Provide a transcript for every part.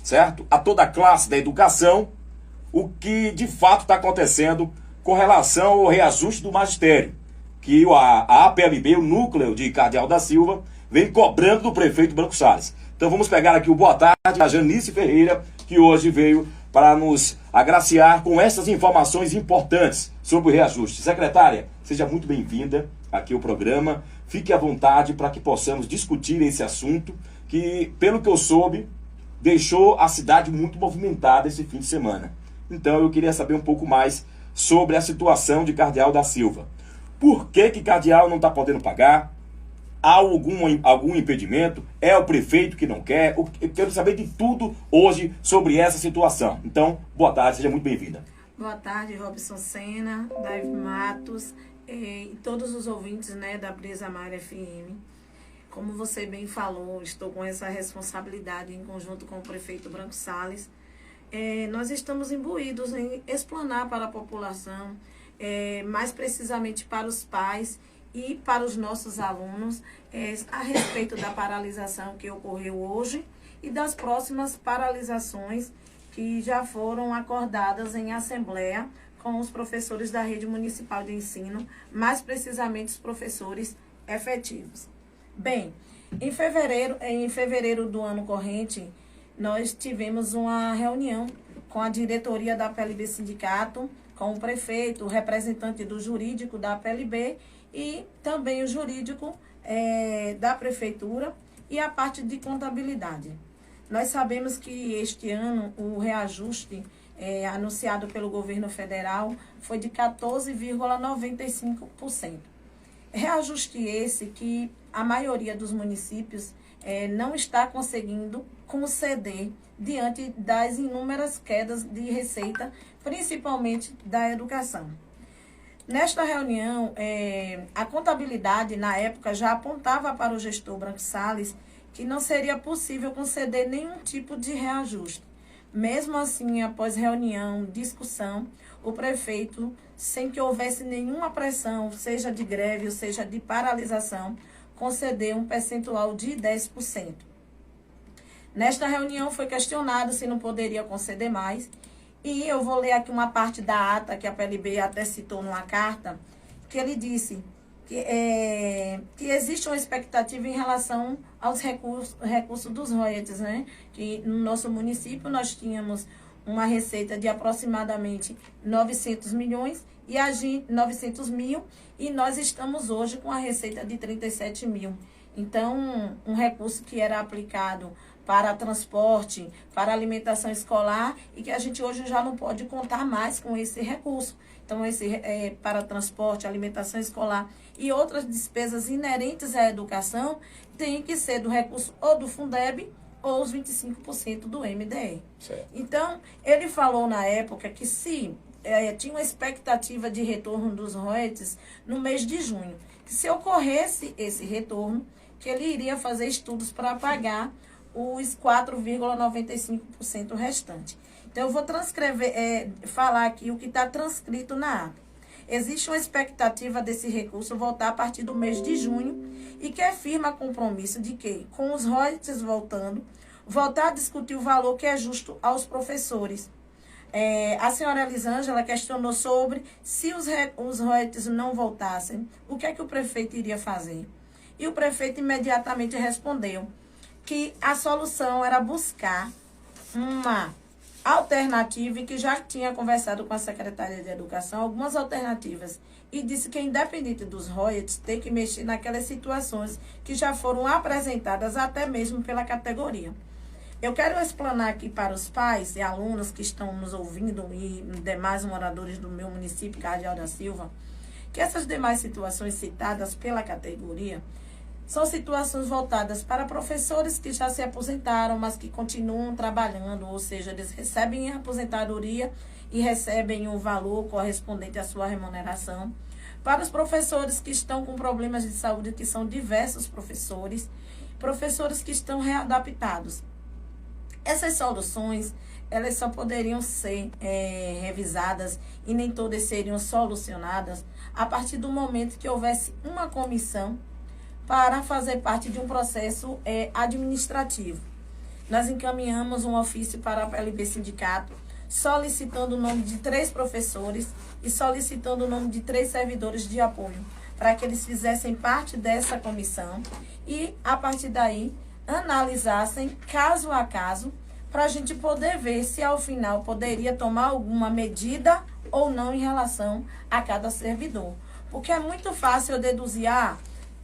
certo? A toda a classe da educação, o que de fato está acontecendo com relação ao reajuste do magistério, que a APLB, o núcleo de Cardeal da Silva, vem cobrando do prefeito Branco Salles. Então vamos pegar aqui o boa tarde a Janice Ferreira, que hoje veio para nos agraciar com essas informações importantes sobre o reajuste. Secretária, seja muito bem-vinda aqui ao programa. Fique à vontade para que possamos discutir esse assunto, que, pelo que eu soube, deixou a cidade muito movimentada esse fim de semana. Então eu queria saber um pouco mais sobre a situação de Cardeal da Silva. Por que Cardeal não está podendo pagar? Há algum impedimento? É o prefeito que não quer? Eu quero saber de tudo hoje sobre essa situação. Então, boa tarde, seja muito bem-vinda. Boa tarde, Robson Sena, Dave Matos e todos os ouvintes, né, da Brisa Mar FM. Como você bem falou, estou com essa responsabilidade em conjunto com o prefeito Branco Salles. Nós estamos imbuídos em explanar para a população, mais precisamente para os pais e para os nossos alunos, a respeito da paralisação que ocorreu hoje e das próximas paralisações que já foram acordadas em assembleia com os professores da rede municipal de ensino, mais precisamente os professores efetivos. Bem, em fevereiro do ano corrente, nós tivemos uma reunião com a diretoria da APLB Sindicato, com o prefeito, o representante do jurídico da APLB e também o jurídico da prefeitura e a parte de contabilidade. Nós sabemos que este ano o reajuste anunciado pelo governo federal foi de 14,95%. Reajuste esse que a maioria dos municípios não está conseguindo conceder diante das inúmeras quedas de receita, principalmente da educação. Nesta reunião, a contabilidade, na época, já apontava para o gestor Branco Salles que não seria possível conceder nenhum tipo de reajuste. Mesmo assim, após reunião, discussão, o prefeito, sem que houvesse nenhuma pressão, seja de greve ou seja de paralisação, concedeu um percentual de 10%. Nesta reunião foi questionado se não poderia conceder mais, e eu vou ler aqui uma parte da ata que a PLB até citou numa carta, que ele disse que existe uma expectativa em relação aos recursos dos royalties, né? Que no nosso município nós tínhamos uma receita de aproximadamente 900 milhões e 900 mil, e nós estamos hoje com a receita de 37 mil. Então, um recurso que era aplicado para transporte, para alimentação escolar, e que a gente hoje já não pode contar mais com esse recurso. Então, para transporte, alimentação escolar e outras despesas inerentes à educação, tem que ser do recurso ou do Fundeb ou os 25% do MDE. Certo. Então, ele falou na época que se tinha uma expectativa de retorno dos royalties no mês de junho, que se ocorresse esse retorno, que ele iria fazer estudos para pagar os 4,95% restante. Então, eu vou falar aqui o que está transcrito na ata. Existe uma expectativa desse recurso voltar a partir do mês de junho e que afirma compromisso de que, com os royalties voltar a discutir o valor que é justo aos professores. A senhora Elisângela questionou sobre se os royalties não voltassem, o que é que o prefeito iria fazer? E o prefeito imediatamente respondeu que a solução era buscar uma alternativa e que já tinha conversado com a secretária de Educação algumas alternativas e disse que, independente dos royalties, tem que mexer naquelas situações que já foram apresentadas até mesmo pela categoria. Eu quero explanar aqui para os pais e alunos que estão nos ouvindo e demais moradores do meu município, Cardeal da Silva, que essas demais situações citadas pela categoria são situações voltadas para professores que já se aposentaram, mas que continuam trabalhando, ou seja, eles recebem a aposentadoria e recebem o valor correspondente à sua remuneração. Para os professores que estão com problemas de saúde, que são diversos professores que estão readaptados. Essas soluções, elas só poderiam ser revisadas e nem todas seriam solucionadas a partir do momento que houvesse uma comissão para fazer parte de um processo administrativo. nós encaminhamos um ofício para a PLB Sindicato, solicitando o nome de 3 professores e solicitando o nome de 3 servidores de apoio, para que eles fizessem parte dessa comissão e, a partir daí, analisassem caso a caso, para a gente poder ver se, ao final, poderia tomar alguma medida ou não em relação a cada servidor. Porque é muito fácil eu deduzir,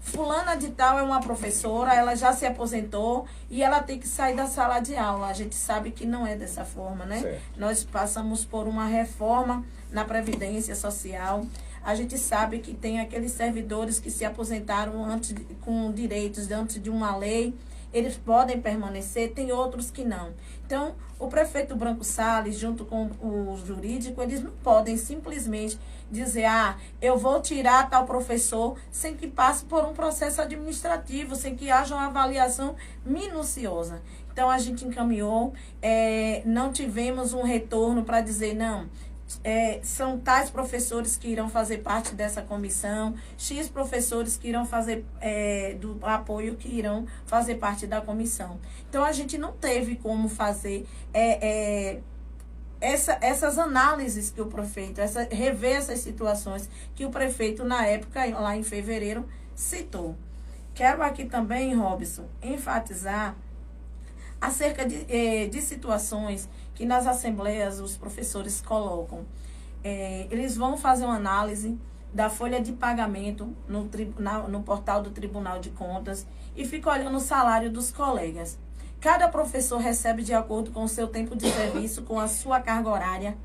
fulana de tal é uma professora, ela já se aposentou e ela tem que sair da sala de aula. A gente sabe que não é dessa forma, né? Certo. Nós passamos por uma reforma na Previdência Social. A gente sabe que tem aqueles servidores que se aposentaram com direitos antes de uma lei. Eles podem permanecer, tem outros que não. Então, o prefeito Branco Salles, junto com o jurídico, eles não podem simplesmente dizer, eu vou tirar tal professor, sem que passe por um processo administrativo, sem que haja uma avaliação minuciosa. Então, a gente encaminhou, não tivemos um retorno para dizer, não, são tais professores que irão fazer parte dessa comissão, X professores que irão fazer do apoio, que irão fazer parte da comissão. Então, a gente não teve como fazer essas análises que o prefeito, rever essas situações que o prefeito, na época, lá em fevereiro, citou. Quero aqui também, Robson, enfatizar acerca de situações que nas assembleias os professores colocam. Eles vão fazer uma análise da folha de pagamento no portal do Tribunal de Contas e fica olhando o salário dos colegas. Cada professor recebe de acordo com o seu tempo de serviço, com a sua carga horária.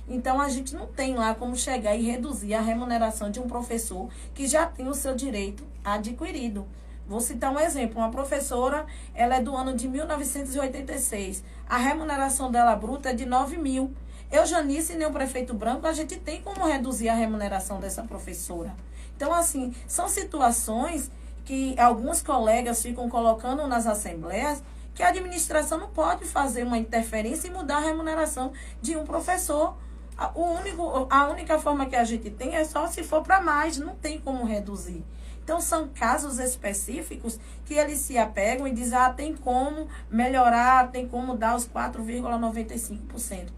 Então, a gente não tem lá como chegar e reduzir a remuneração de um professor que já tem o seu direito adquirido. Vou citar um exemplo. Uma professora, ela é do ano de 1986. A remuneração dela bruta é de 9 mil. Eu, Janice, nem o prefeito Branco, a gente tem como reduzir a remuneração dessa professora. Então, assim, são situações que alguns colegas ficam colocando nas assembleias que a administração não pode fazer uma interferência e mudar a remuneração de um professor. A única forma que a gente tem é só se for para mais, não tem como reduzir. Então, são casos específicos que eles se apegam e dizem, tem como melhorar, tem como dar os 4,95%.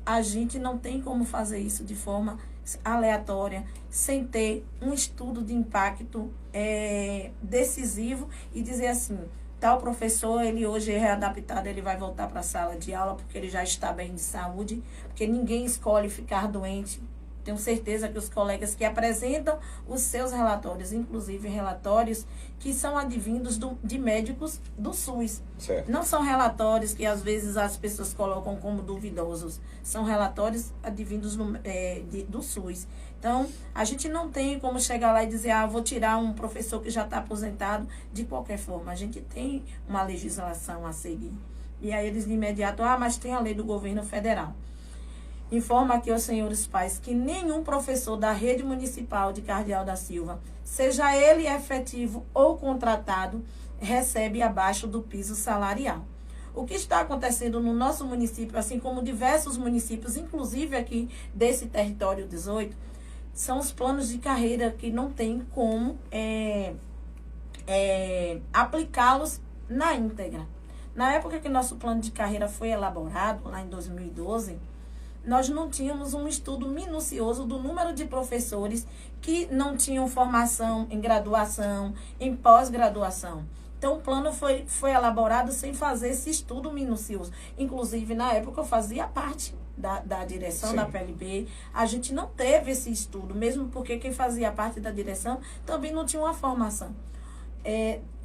A gente não tem como fazer isso de forma aleatória, sem ter um estudo de impacto decisivo e dizer assim, tal professor, ele hoje é readaptado, ele vai voltar para a sala de aula porque ele já está bem de saúde, porque ninguém escolhe ficar doente. Tenho certeza que os colegas que apresentam os seus relatórios, inclusive relatórios que são advindos de médicos do SUS. Certo. Não são relatórios que às vezes as pessoas colocam como duvidosos. São relatórios advindos do SUS. Então, a gente não tem como chegar lá e dizer, vou tirar um professor que já está aposentado de qualquer forma. A gente tem uma legislação a seguir. E aí eles de imediato, mas tem a lei do governo federal. Informa aqui aos senhores pais que nenhum professor da rede municipal de Cardeal da Silva, seja ele efetivo ou contratado, recebe abaixo do piso salarial. O que está acontecendo no nosso município, assim como diversos municípios, inclusive aqui desse território 18, são os planos de carreira que não tem como aplicá-los na íntegra. Na época que nosso plano de carreira foi elaborado, lá em 2012, nós não tínhamos um estudo minucioso do número de professores que não tinham formação em graduação, em pós-graduação. Então, o plano foi elaborado sem fazer esse estudo minucioso. Inclusive, na época, eu fazia parte da direção Sim. da PLB. A gente não teve esse estudo, mesmo porque quem fazia parte da direção também não tinha uma formação.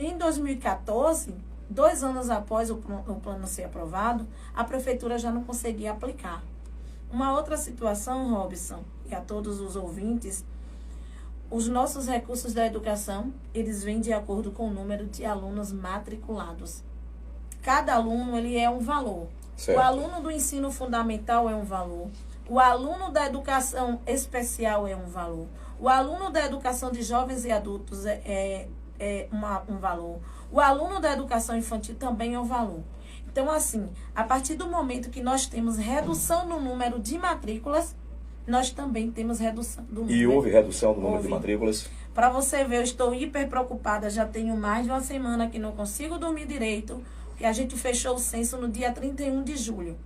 Em 2014, 2 anos após o plano ser aprovado, a prefeitura já não conseguia aplicar. Uma outra situação, Robson, e a todos os ouvintes, os nossos recursos da educação, eles vêm de acordo com o número de alunos matriculados. Cada aluno, ele é um valor. Certo. O aluno do ensino fundamental é um valor. O aluno da educação especial é um valor. O aluno da educação de jovens e adultos é um valor. O aluno da educação infantil também é um valor. Então, assim, a partir do momento que nós temos redução no número de matrículas, nós também temos redução do número. E houve redução do número de matrículas? Para você ver, eu estou hiper preocupada, já tenho mais de uma semana que não consigo dormir direito, porque a gente fechou o censo no dia 31 de julho.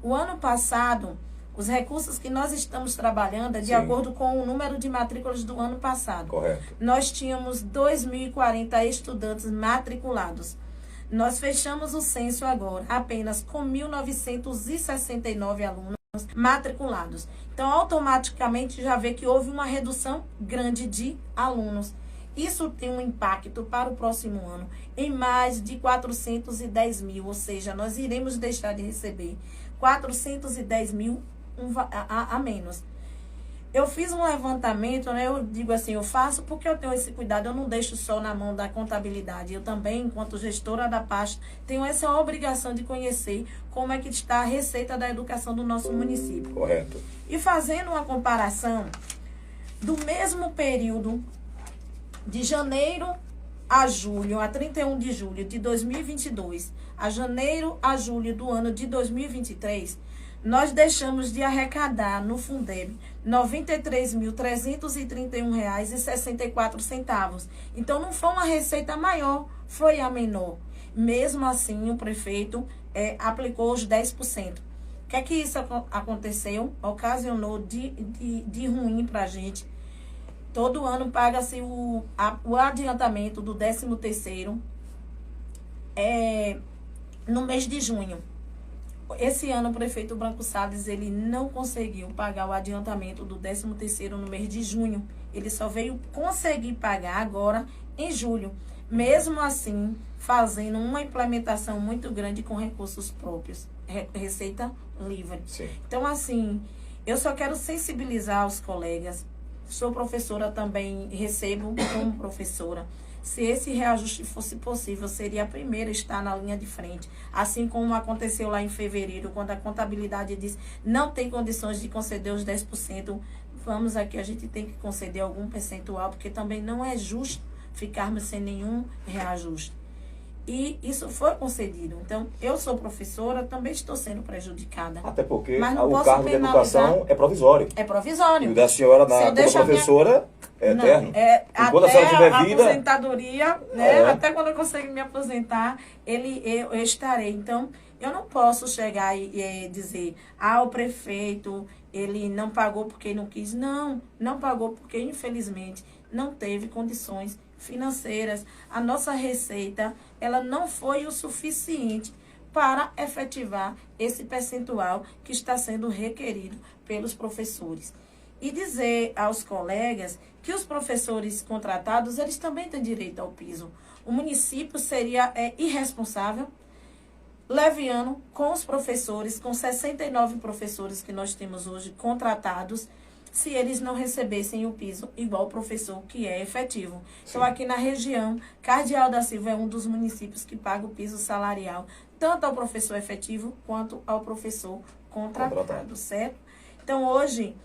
O ano passado, os recursos que nós estamos trabalhando é de acordo com o número de matrículas do ano passado. Correto. Nós tínhamos 2.040 estudantes matriculados. Nós fechamos o censo agora apenas com 1.969 alunos matriculados. Então, automaticamente, já vê que houve uma redução grande de alunos. Isso tem um impacto para o próximo ano em mais de 410 mil, ou seja, nós iremos deixar de receber 410 mil a menos. Eu fiz um levantamento, né? Eu digo assim, eu faço porque eu tenho esse cuidado, eu não deixo só na mão da contabilidade. Eu também, enquanto gestora da pasta, tenho essa obrigação de conhecer como é que está a receita da educação do nosso município. Correto. E fazendo uma comparação do mesmo período de janeiro a julho, a 31 de julho de 2022, a janeiro a julho do ano de 2023, nós deixamos de arrecadar no Fundeb R$ 93.331,64. Então, não foi uma receita maior, foi a menor. Mesmo assim, o prefeito aplicou os 10%. O que é que isso aconteceu? Ocasionou de ruim para a gente. Todo ano paga-se o adiantamento do 13º no mês de junho. Esse ano o prefeito Branco Salles, ele não conseguiu pagar o adiantamento do 13º no mês de junho. Ele só veio conseguir pagar agora em julho. Mesmo assim, fazendo uma implementação muito grande com recursos próprios. Receita livre. Sim. Então, assim, eu só quero sensibilizar os colegas. Sou professora também, recebo como professora. Se esse reajuste fosse possível, seria a primeira a estar na linha de frente. Assim como aconteceu lá em fevereiro, quando a contabilidade disse não tem condições de conceder os 10%. Vamos aqui, a gente tem que conceder algum percentual, porque também não é justo ficarmos sem nenhum reajuste. E isso foi concedido. Então, eu sou professora, também estou sendo prejudicada. Até porque Mas não o posso cargo de educação é provisório. É provisório. E o da senhora, como professora, é eterno. Enquanto a senhora tiver vida, aposentadoria, né? Até quando eu conseguir me aposentar, eu estarei. Então, eu não posso chegar e dizer, o prefeito, ele não pagou porque não quis. Não pagou porque, infelizmente, não teve condições financeiras. A nossa receita, ela não foi o suficiente para efetivar esse percentual que está sendo requerido pelos professores. E dizer aos colegas que os professores contratados, eles também têm direito ao piso. O município seria irresponsável, leviano, com os professores, com 69 professores que nós temos hoje contratados, se eles não recebessem o piso igual o professor que é efetivo. Sim. Então, aqui na região, Cardeal da Silva é um dos municípios que paga o piso salarial, tanto ao professor efetivo quanto ao professor contratado, certo? Então, hoje,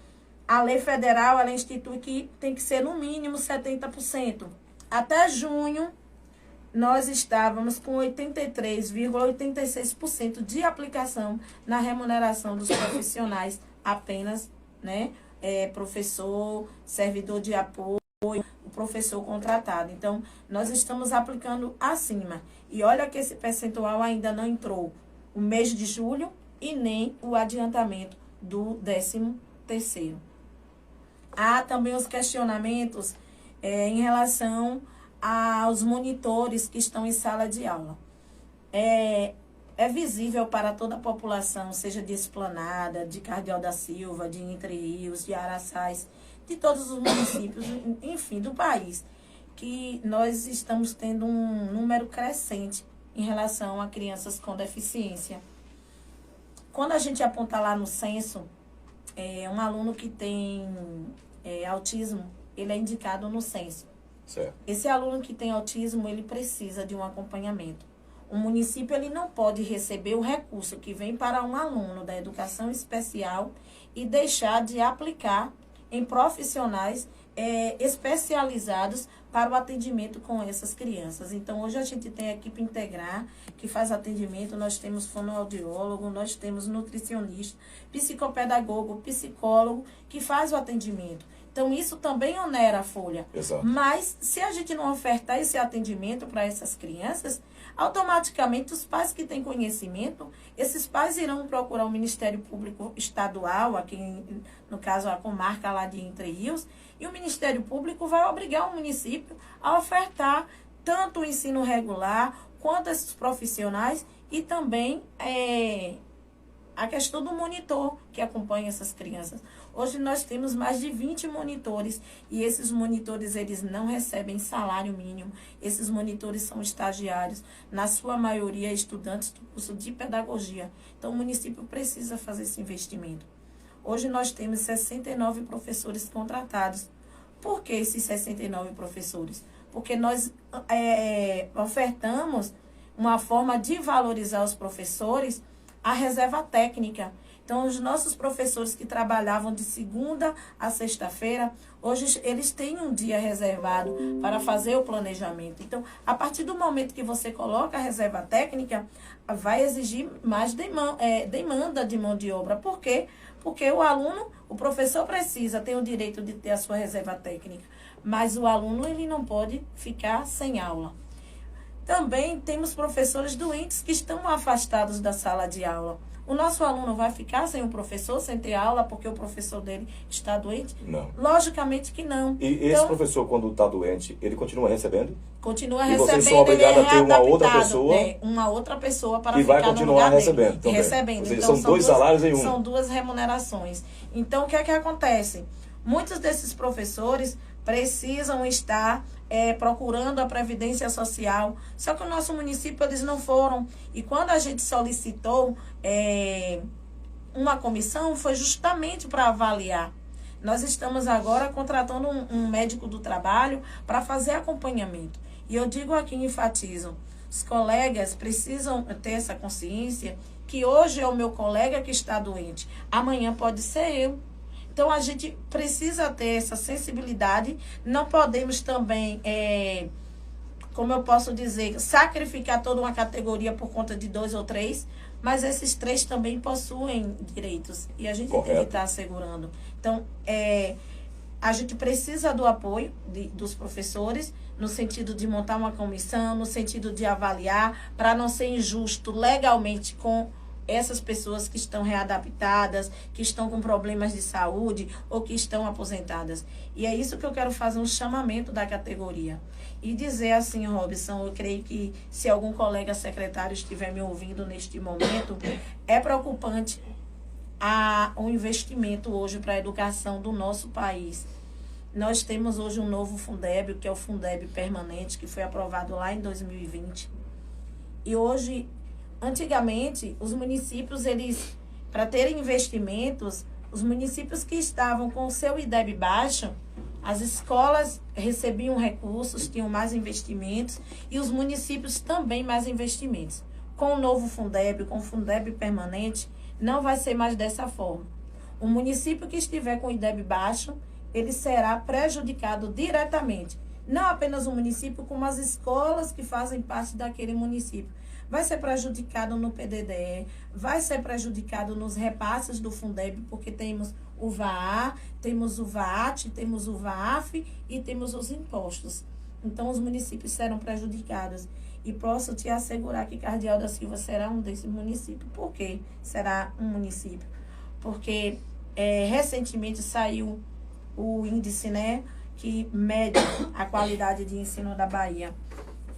a lei federal, ela institui que tem que ser no mínimo 70%. Até junho, nós estávamos com 83,86% de aplicação na remuneração dos profissionais apenas, né? Professor, servidor de apoio, o professor contratado. Então, nós estamos aplicando acima. E olha que esse percentual ainda não entrou o mês de julho e nem o adiantamento do 13º. Há também os questionamentos em relação aos monitores que estão em sala de aula. É visível para toda a população, seja de Esplanada, de Cardeal da Silva, de Entre Rios, de Araçás, de todos os municípios, enfim, do país, que nós estamos tendo um número crescente em relação a crianças com deficiência. Quando a gente aponta lá no censo, um aluno que tem autismo, ele é indicado no censo. Certo. Esse aluno que tem autismo, ele precisa de um acompanhamento. O município, ele não pode receber o recurso que vem para um aluno da educação especial e deixar de aplicar em profissionais especializados para o atendimento com essas crianças. Então, hoje a gente tem a equipe integrar que faz atendimento, nós temos fonoaudiólogo, nós temos nutricionista, psicopedagogo, psicólogo que faz o atendimento. Então, isso também onera a folha. Exato. Mas, se a gente não ofertar esse atendimento para essas crianças, automaticamente os pais que têm conhecimento, esses pais irão procurar o Ministério Público Estadual, aqui no caso a comarca lá de Entre Rios, e o Ministério Público vai obrigar o município a ofertar tanto o ensino regular quanto esses profissionais e também a questão do monitor que acompanha essas crianças. Hoje nós temos mais de 20 monitores e esses monitores eles não recebem salário mínimo. Esses monitores são estagiários, na sua maioria estudantes do curso de pedagogia. Então o município precisa fazer esse investimento. Hoje nós temos 69 professores contratados. Por que esses 69 professores? Porque nós ofertamos uma forma de valorizar os professores, a reserva técnica. Então, os nossos professores que trabalhavam de segunda a sexta-feira, hoje eles têm um dia reservado para fazer o planejamento. Então, a partir do momento que você coloca a reserva técnica, vai exigir mais demanda de mão de obra. Por quê? Porque o professor tem o direito de ter a sua reserva técnica, mas o aluno ele não pode ficar sem aula. Também temos professores doentes que estão afastados da sala de aula. O nosso aluno vai ficar sem o professor, sem ter aula, porque o professor dele está doente? Não. Logicamente que não. E esse professor, quando está doente, ele continua recebendo? Continua recebendo. E vocês são obrigados a ter uma outra pessoa? Uma outra pessoa para que ficar vai continuar no lugar recebendo dele. também. Recebendo. Ou seja, então, são dois salários em um. São duas remunerações. Então, o que é que acontece? Muitos desses professores precisam estar procurando a Previdência Social. Só que o nosso município, eles não foram. E quando a gente solicitou uma comissão, foi justamente para avaliar. Nós estamos agora contratando um médico do trabalho para fazer acompanhamento. E eu digo aqui, enfatizo, os colegas precisam ter essa consciência que hoje é o meu colega que está doente, amanhã pode ser eu. Então, a gente precisa ter essa sensibilidade. Não podemos também, como eu posso dizer, sacrificar toda uma categoria por conta de 2 ou 3, mas esses 3 também possuem direitos. E a gente tem que estar assegurando. Então, a gente precisa do apoio dos professores, no sentido de montar uma comissão, no sentido de avaliar, para não ser injusto legalmente com essas pessoas que estão readaptadas, que estão com problemas de saúde ou que estão aposentadas. E é isso que eu quero fazer um chamamento da categoria. E dizer assim, Robson, eu creio que se algum colega secretário estiver me ouvindo neste momento, é preocupante o investimento hoje para a educação do nosso país. Nós temos hoje um novo Fundeb, que é o Fundeb permanente, que foi aprovado lá em 2020. E hoje, antigamente, os municípios, para terem investimentos, os municípios que estavam com o seu IDEB baixo, as escolas recebiam recursos, tinham mais investimentos, e os municípios também mais investimentos. Com o novo Fundeb, com o Fundeb permanente, não vai ser mais dessa forma. O município que estiver com o IDEB baixo, ele será prejudicado diretamente. Não apenas o município, como as escolas que fazem parte daquele município. Vai ser prejudicado no PDDE, vai ser prejudicado nos repasses do Fundeb, porque temos o VAA, temos o VAT, temos o VAF e temos os impostos. Então, os municípios serão prejudicados. E posso te assegurar que Cardeal da Silva será um desses municípios. Por que será um município? Porque recentemente saiu o índice, né, que mede a qualidade de ensino da Bahia.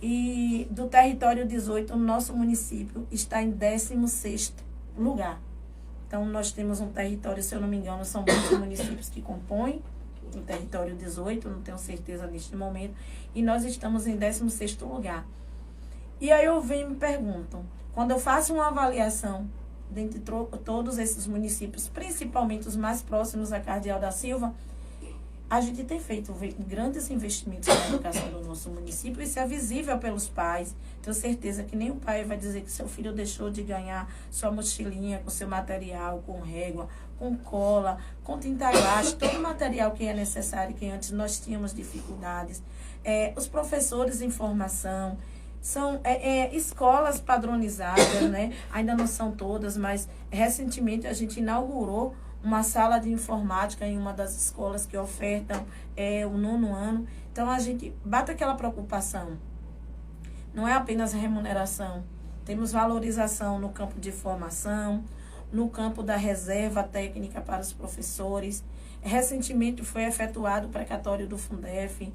E do território 18, o nosso município está em 16º lugar. Então, nós temos um território, se eu não me engano, são muitos municípios que compõem o território 18, não tenho certeza neste momento, e nós estamos em 16º lugar. E aí eu venho e me pergunto, quando eu faço uma avaliação dentre todos esses municípios, principalmente os mais próximos a Cardeal da Silva, a gente tem feito grandes investimentos na educação do nosso município. Isso é visível pelos pais. Tenho certeza que nem o pai vai dizer que seu filho deixou de ganhar sua mochilinha com seu material, com régua, com cola, com tinta guache, todo o material que é necessário, que antes nós tínhamos dificuldades. Os professores em formação, são escolas padronizadas, né? Ainda não são todas, mas recentemente a gente inaugurou uma sala de informática em uma das escolas que ofertam o 9º ano. Então, a gente bate aquela preocupação. não é apenas remuneração. Temos valorização no campo de formação, no campo da reserva técnica para os professores. Recentemente foi efetuado o precatório do Fundef,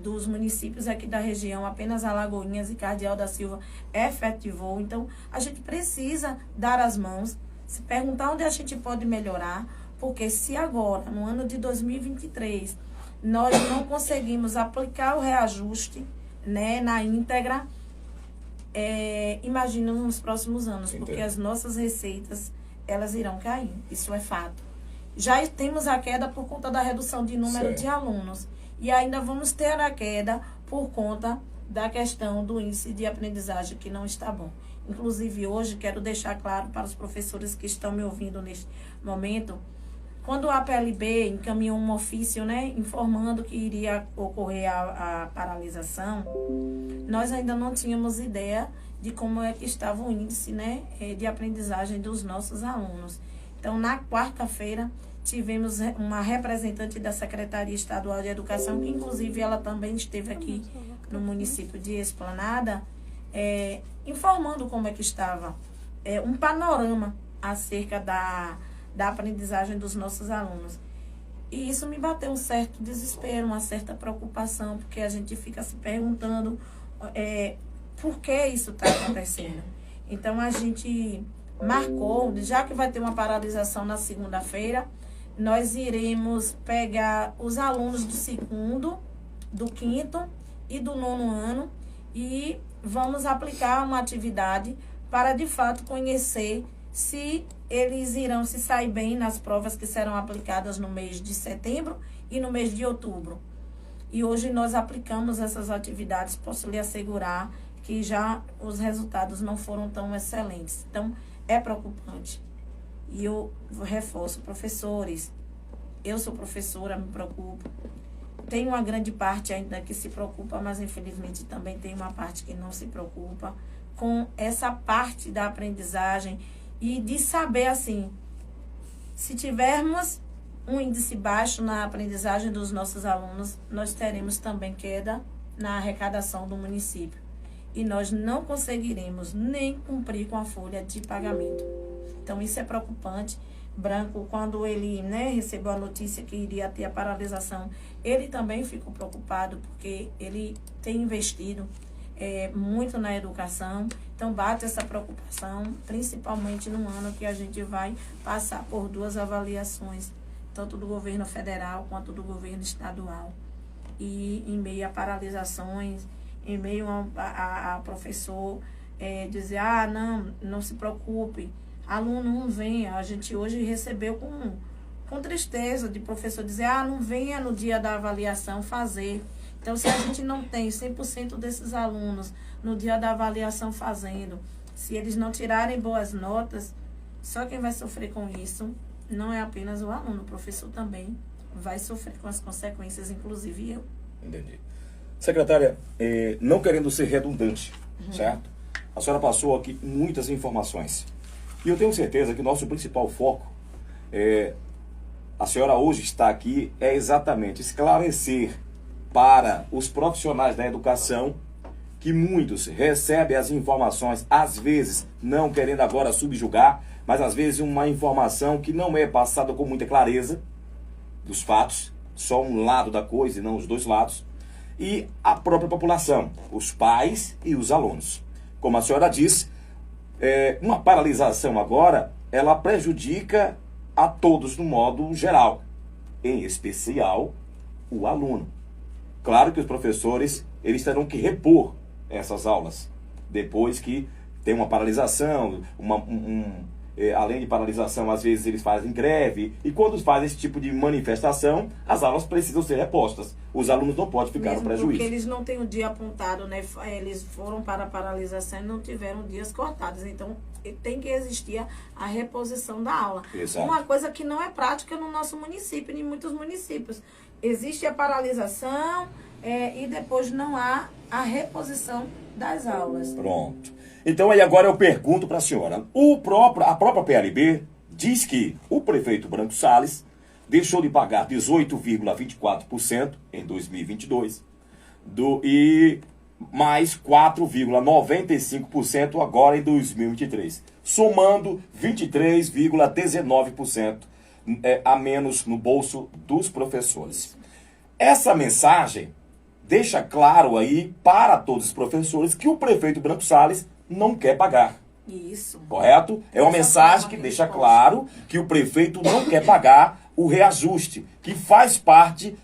dos municípios aqui da região, apenas Alagoinhas e Cardeal da Silva efetivou. Então, a gente precisa dar as mãos, se perguntar onde a gente pode melhorar, porque se agora, no ano de 2023, nós não conseguimos aplicar o reajuste, né, na íntegra, imagina nos próximos anos, Entendi. porque as nossas receitas, elas irão cair, isso é fato. Já temos a queda por conta da redução de número Certo. de alunos, e ainda vamos ter a queda por conta da questão do índice de aprendizagem, que não está bom. Inclusive, hoje, quero deixar claro para os professores que estão me ouvindo neste momento, quando a APLB encaminhou um ofício, né, informando que iria ocorrer a paralisação, nós ainda não tínhamos ideia de como é que estava o índice, né, de aprendizagem dos nossos alunos. Então, na quarta-feira, tivemos uma representante da Secretaria Estadual de Educação, que inclusive ela também esteve aqui no município de Esplanada, informando como é que estava, um panorama acerca da aprendizagem dos nossos alunos. E isso me bateu um certo desespero, uma certa preocupação, porque a gente fica se perguntando por que isso está acontecendo. Então, a gente marcou, já que vai ter uma paralisação na segunda-feira, nós iremos pegar os alunos do 2º, do 5º e do 9º ano e vamos aplicar uma atividade para, de fato, conhecer se eles irão se sair bem nas provas que serão aplicadas no mês de setembro e no mês de outubro. E hoje nós aplicamos essas atividades, posso lhe assegurar que já os resultados não foram tão excelentes. Então, é preocupante. E eu reforço, professores, eu sou professora, me preocupo. Tem uma grande parte ainda que se preocupa, mas infelizmente também tem uma parte que não se preocupa com essa parte da aprendizagem e de saber, assim, se tivermos um índice baixo na aprendizagem dos nossos alunos, nós teremos também queda na arrecadação do município. E nós não conseguiremos nem cumprir com a folha de pagamento. Então, isso é preocupante. Branco, quando ele, né, recebeu a notícia que iria ter a paralisação, ele também ficou preocupado, porque ele tem investido muito na educação. Então, bate essa preocupação, principalmente no ano que a gente vai passar por 2 avaliações, tanto do governo federal quanto do governo estadual. E em meio a paralisações, em meio a professor dizer, não se preocupe, aluno não venha. A gente hoje recebeu com tristeza de professor dizer, não venha no dia da avaliação fazer. Então, se a gente não tem 100% desses alunos no dia da avaliação fazendo, se eles não tirarem boas notas, só quem vai sofrer com isso não é apenas o aluno, o professor também vai sofrer com as consequências, inclusive eu. Entendi. Secretária, não querendo ser redundante, certo? A senhora passou aqui muitas informações. E eu tenho certeza que o nosso principal foco, a senhora hoje está aqui, é exatamente esclarecer para os profissionais da educação, que muitos recebem as informações, às vezes não querendo agora subjugar, mas às vezes uma informação que não é passada com muita clareza dos fatos, só um lado da coisa e não os dois lados, e a própria população, os pais e os alunos. Como a senhora disse, uma paralisação agora, ela prejudica a todos no modo geral, em especial o aluno. Claro que os professores, eles terão que repor essas aulas, depois que tem uma paralisação, além de paralisação, às vezes eles fazem greve, e quando fazem esse tipo de manifestação, as aulas precisam ser repostas. Os alunos não podem ficar no prejuízo. Porque eles não têm o dia apontado, né? Eles foram para a paralisação e não tiveram dias cortados. Então, tem que existir a reposição da aula. Exato. Uma coisa que não é prática no nosso município, em muitos municípios. Existe a paralisação e depois não há a reposição das aulas. Pronto. Então aí agora eu pergunto para a senhora. A própria PLB diz que o prefeito Branco Salles deixou de pagar 18,24% em 2022 e mais 4,95% agora em 2023, somando 23,19% a menos no bolso dos professores. Essa mensagem deixa claro aí para todos os professores que o prefeito Branco Salles não quer pagar. Isso. Correto? É uma mensagem que deixa claro que o prefeito não quer pagar o reajuste, que faz parte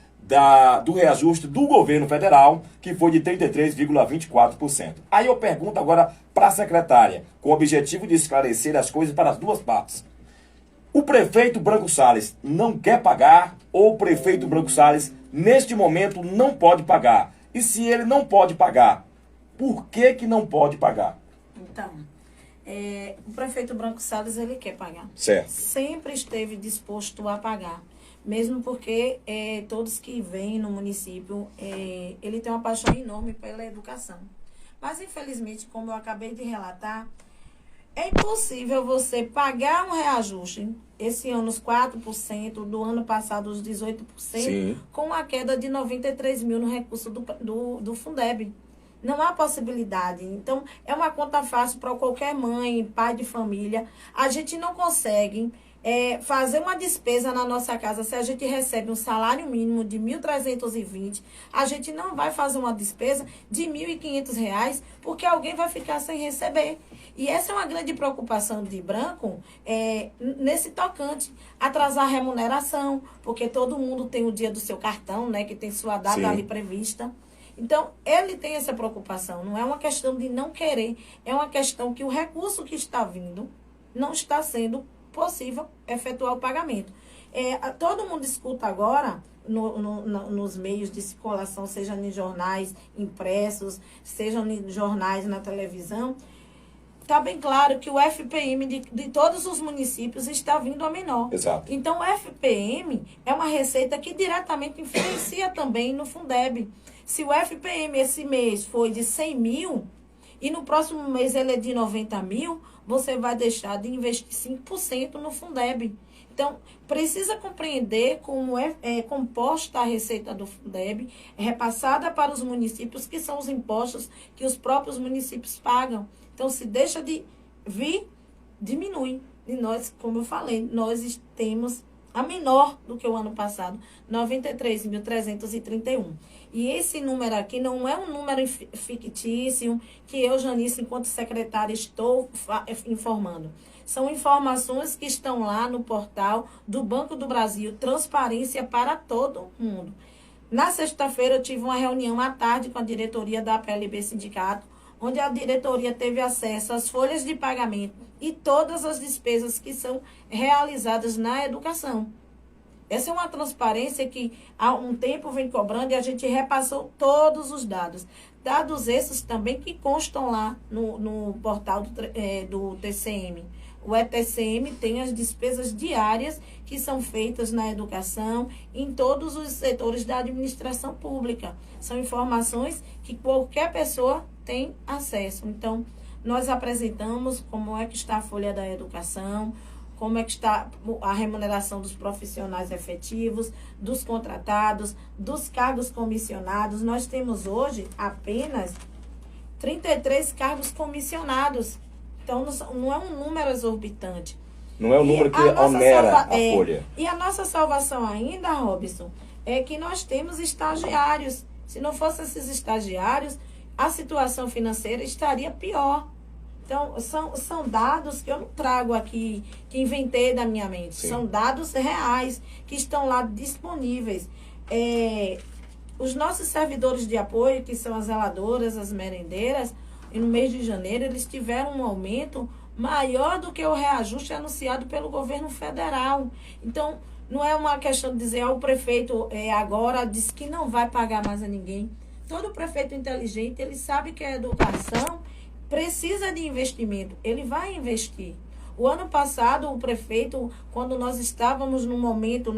do reajuste do governo federal, que foi de 33,24%. Aí eu pergunto agora para a secretária, com o objetivo de esclarecer as coisas para as duas partes. O prefeito Branco Salles não quer pagar ou o prefeito Branco Salles, neste momento, não pode pagar? E se ele não pode pagar, por que não pode pagar? Então, o prefeito Branco Salles, ele quer pagar. Certo. Sempre esteve disposto a pagar. Mesmo porque todos que vêm no município, ele tem uma paixão enorme pela educação. Mas, infelizmente, como eu acabei de relatar, é impossível você pagar um reajuste, esse ano os 4%, do ano passado os 18%, Sim. com a queda de 93 mil no recurso do Fundeb. Não há possibilidade. Então, é uma conta fácil para qualquer mãe, pai de família. A gente não consegue fazer uma despesa na nossa casa. Se a gente recebe um salário mínimo de 1.320, a gente não vai fazer uma despesa de R$1.500, porque alguém vai ficar sem receber. E essa é uma grande preocupação de Branco, nesse tocante. Atrasar a remuneração, porque todo mundo tem o dia do seu cartão, né, que tem sua data Sim. ali prevista. Então, ele tem essa preocupação. Não é uma questão de não querer, é uma questão que o recurso que está vindo não está sendo possível efetuar o pagamento. Todo mundo escuta agora, nos meios de circulação, seja em jornais impressos, seja em jornais na televisão, está bem claro que o FPM de todos os municípios está vindo a menor. Exato. Então, o FPM é uma receita que diretamente influencia também no Fundeb. Se o FPM esse mês foi de 100 mil e no próximo mês ele é de 90 mil, você vai deixar de investir 5% no Fundeb. Então, precisa compreender como é composta a receita do Fundeb, repassada para os municípios, que são os impostos que os próprios municípios pagam. Então, se deixa de vir, diminui. E nós, como eu falei, nós temos a menor do que o ano passado, 93.331. E esse número aqui não é um número fictício que eu, Janice, enquanto secretária, estou informando. São informações que estão lá no portal do Banco do Brasil, transparência para todo mundo. Na sexta-feira, eu tive uma reunião à tarde com a diretoria da PLB Sindicato, onde a diretoria teve acesso às folhas de pagamento e todas as despesas que são realizadas na educação. Essa é uma transparência que há um tempo vem cobrando e a gente repassou todos os dados. Dados esses também que constam lá no portal do TCM. O ETCM tem as despesas diárias que são feitas na educação em todos os setores da administração pública. São informações que qualquer pessoa tem acesso. Então, nós apresentamos como é que está a folha da educação, como é que está a remuneração dos profissionais efetivos, dos contratados, dos cargos comissionados. Nós temos hoje apenas 33 cargos comissionados. Então, não é um número exorbitante. Não é um número que onera a folha. E a nossa salvação ainda, Robson, é que nós temos estagiários. Se não fossem esses estagiários, a situação financeira estaria pior. Então, são dados que eu não trago aqui, que inventei da minha mente. Sim. São dados reais que estão lá disponíveis. Os nossos servidores de apoio, que são as zeladoras, as merendeiras, e no mês de janeiro eles tiveram um aumento maior do que o reajuste anunciado pelo governo federal. Então, não é uma questão de dizer, o prefeito agora disse que não vai pagar mais a ninguém. Todo prefeito inteligente, ele sabe que a educação precisa de investimento, ele vai investir. O ano passado, o prefeito, quando nós estávamos num momento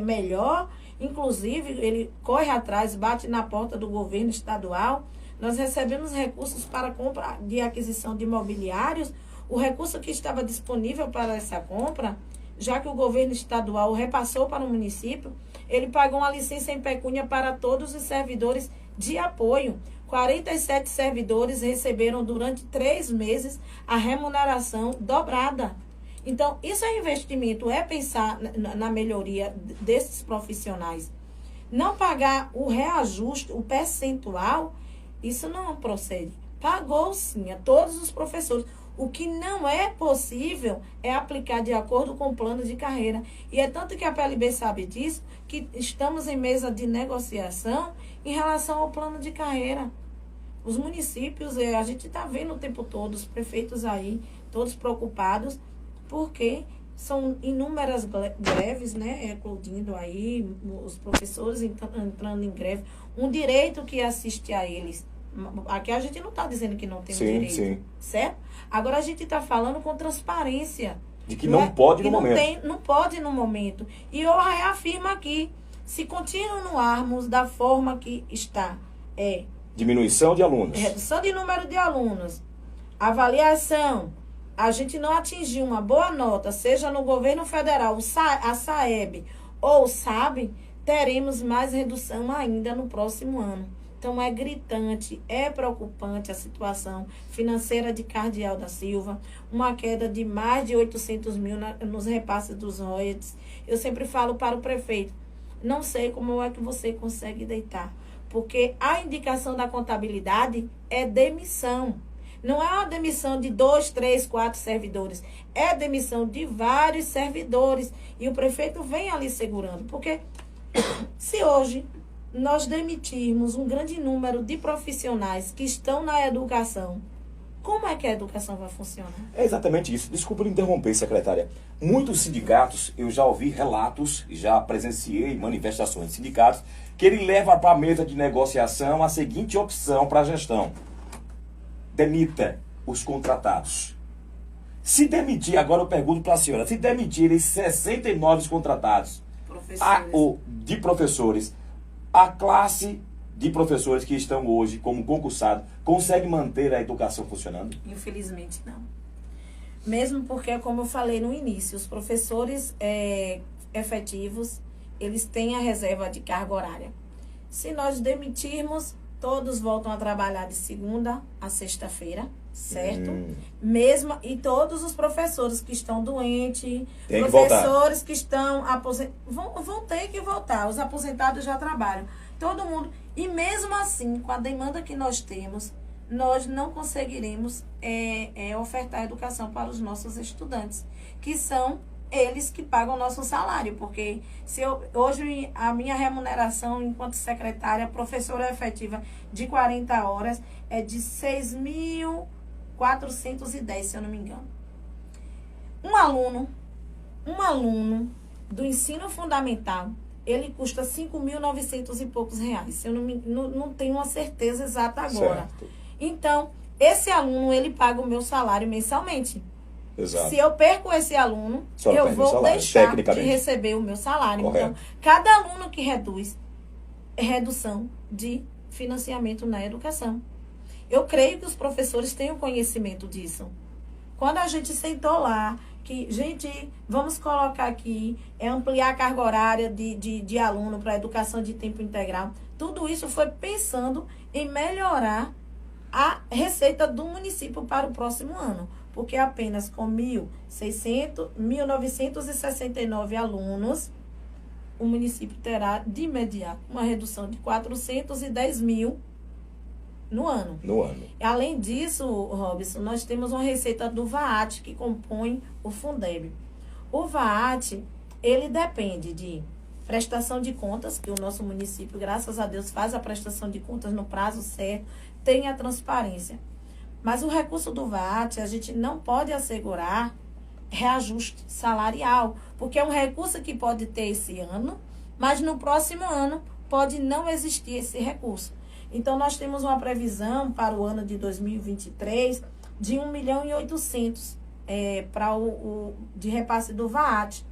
melhor, inclusive, ele corre atrás, bate na porta do governo estadual, nós recebemos recursos para compra de aquisição de imobiliários, o recurso que estava disponível para essa compra, já que o governo estadual repassou para o município, ele pagou uma licença em pecúnia para todos os servidores de apoio. 47 servidores receberam durante 3 meses a remuneração dobrada. Então, isso é investimento, é pensar na melhoria desses profissionais. Não pagar o reajuste, o percentual, isso não procede. Pagou sim a todos os professores. O que não é possível é aplicar de acordo com o plano de carreira. E é tanto que a PLB sabe disso, que estamos em mesa de negociação em relação ao plano de carreira. Os municípios, a gente está vendo o tempo todo, os prefeitos aí, todos preocupados, porque são inúmeras greves, né, eclodindo aí, os professores entrando em greve. Um direito que assiste a eles. Aqui a gente não está dizendo que não tem direito, sim. Certo? Agora a gente está falando com transparência. De que não pode no momento. Não pode no momento. E eu reafirmo aqui, se continuarmos da forma que está, diminuição de alunos. Redução de número de alunos. Avaliação. A gente não atingir uma boa nota, seja no governo federal, a SAEB ou o SAB, teremos mais redução ainda no próximo ano. Então, é gritante, é preocupante a situação financeira de Cardeal da Silva, uma queda de mais de 800 mil nos repasses dos royalties. Eu sempre falo para o prefeito, não sei como é que você consegue deitar, porque a indicação da contabilidade é demissão. Não é uma demissão de 2, 3, 4 servidores, é demissão de vários servidores. E o prefeito vem ali segurando, porque se hoje nós demitirmos um grande número de profissionais que estão na educação, como é que a educação vai funcionar? É exatamente isso. Desculpa interromper, secretária. Muitos sindicatos, eu já ouvi relatos, já presenciei manifestações de sindicatos, que ele leva para a mesa de negociação a seguinte opção para a gestão: demita os contratados. Se demitir, agora eu pergunto para a senhora, se demitirem 69 contratados de professores, a classe de professores que estão hoje como concursados consegue manter a educação funcionando? Infelizmente não. Mesmo porque, como eu falei no início, os professores efetivos, eles têm a reserva de carga horária. Se nós demitirmos, todos voltam a trabalhar de segunda a sexta-feira, certo? E todos os professores que estão doentes, professores que estão aposentados, vão ter que voltar. Os aposentados já trabalham. Todo mundo. E mesmo assim, com a demanda que nós temos, nós não conseguiremos ofertar educação para os nossos estudantes, que são eles que pagam o nosso salário, porque hoje a minha remuneração enquanto secretária, professora efetiva de 40 horas, é de 6.410, se eu não me engano. Um aluno do ensino fundamental, ele custa 5.900 e poucos reais. Eu não tenho uma certeza exata agora. Certo. Então, esse aluno, ele paga o meu salário mensalmente. Exato. Se eu perco esse aluno, eu vou deixar de receber o meu salário. Correto. Então, cada aluno que reduz, é redução de financiamento na educação. Eu creio que os professores tenham conhecimento disso. Quando a gente sentou lá, vamos colocar aqui, ampliar a carga horária de aluno para a educação de tempo integral. Tudo isso foi pensando em melhorar a receita do município para o próximo ano. Porque apenas com 1.969 alunos, o município terá, de imediato, uma redução de 410 mil no ano. Além disso, Robson, nós temos uma receita do VAAT, que compõe o Fundeb. O VAAT, ele depende de prestação de contas, que o nosso município, graças a Deus, faz a prestação de contas no prazo certo, tem a transparência. Mas o recurso do VAAT, a gente não pode assegurar reajuste salarial, porque é um recurso que pode ter esse ano, mas no próximo ano pode não existir esse recurso. Então, nós temos uma previsão para o ano de 2023 de 1.800.000 de repasse do VAAT.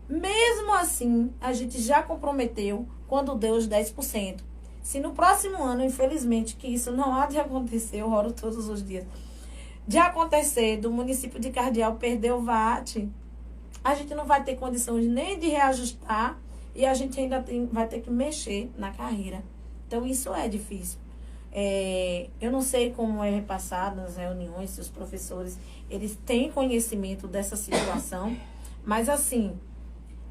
Mesmo assim, a gente já comprometeu quando deu os 10%. Se no próximo ano, infelizmente, que isso não há de acontecer, eu oro todos os dias, de acontecer do município de Cardeal perder o VAAT, a gente não vai ter condições nem de reajustar e a gente ainda vai ter que mexer na carreira. Então, isso é difícil. Eu não sei como é repassado nas reuniões, se os professores eles têm conhecimento dessa situação, mas assim,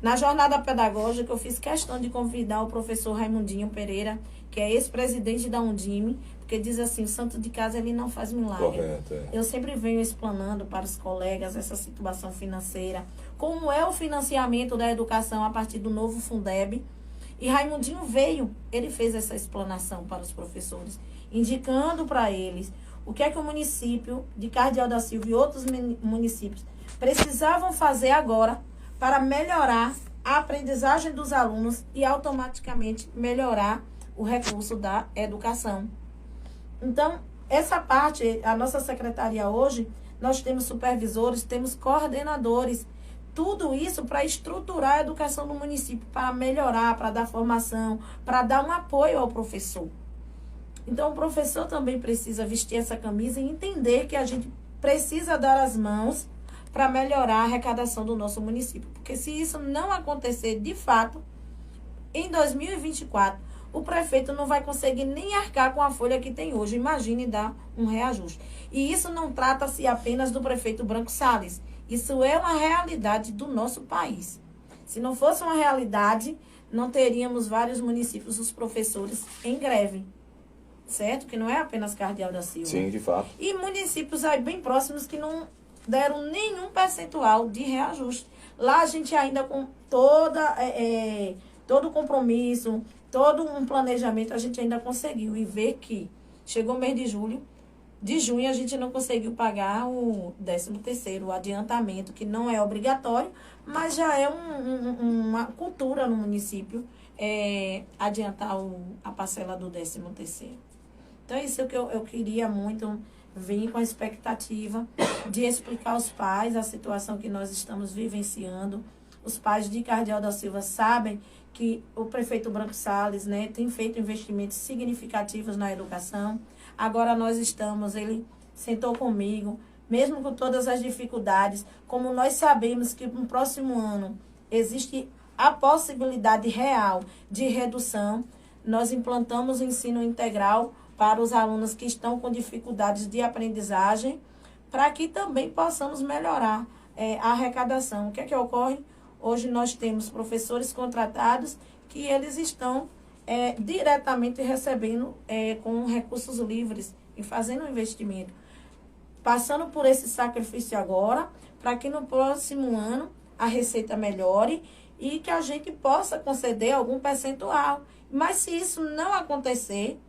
na jornada pedagógica eu fiz questão de convidar o professor Raimundinho Pereira, que é ex-presidente da Undime, porque diz assim, o santo de casa ele não faz milagre. Correto, é. Eu sempre venho explanando para os colegas essa situação financeira, como é o financiamento da educação a partir do novo Fundeb. E Raimundinho veio, ele fez essa explanação para os professores, indicando para eles o que é que o município de Cardeal da Silva e outros municípios precisavam fazer agora para melhorar a aprendizagem dos alunos e automaticamente melhorar o recurso da educação. Então, essa parte, a nossa secretaria hoje, nós temos supervisores, temos coordenadores, tudo isso para estruturar a educação do município, para melhorar, para dar formação, para dar um apoio ao professor. Então, o professor também precisa vestir essa camisa e entender que a gente precisa dar as mãos para melhorar a arrecadação do nosso município. Porque se isso não acontecer de fato, em 2024, o prefeito não vai conseguir nem arcar com a folha que tem hoje. Imagine dar um reajuste. E isso não trata-se apenas do prefeito Branco Salles. Isso é uma realidade do nosso país. Se não fosse uma realidade, não teríamos vários municípios, os professores, em greve. Certo? Que não é apenas Cardeal da Silva. Sim, de fato. E municípios aí bem próximos que não deram nenhum percentual de reajuste. Lá a gente ainda com todo o compromisso, todo um planejamento, a gente ainda conseguiu. E ver que chegou o mês de julho, de junho a gente não conseguiu pagar o 13º, o adiantamento, que não é obrigatório, mas já é uma cultura no município adiantar a parcela do 13º. Então é isso que eu queria muito vir com a expectativa de explicar aos pais a situação que nós estamos vivenciando. Os pais de Cardeal da Silva sabem que o prefeito Branco Salles, né, tem feito investimentos significativos na educação. Agora nós estamos, ele sentou comigo, mesmo com todas as dificuldades, como nós sabemos que no próximo ano existe a possibilidade real de redução, nós implantamos o ensino integral para os alunos que estão com dificuldades de aprendizagem, para que também possamos melhorar a arrecadação. O que é que ocorre? Hoje nós temos professores contratados que eles estão diretamente recebendo com recursos livres e fazendo um investimento. Passando por esse sacrifício agora, para que no próximo ano a receita melhore e que a gente possa conceder algum percentual. Mas se isso não acontecer,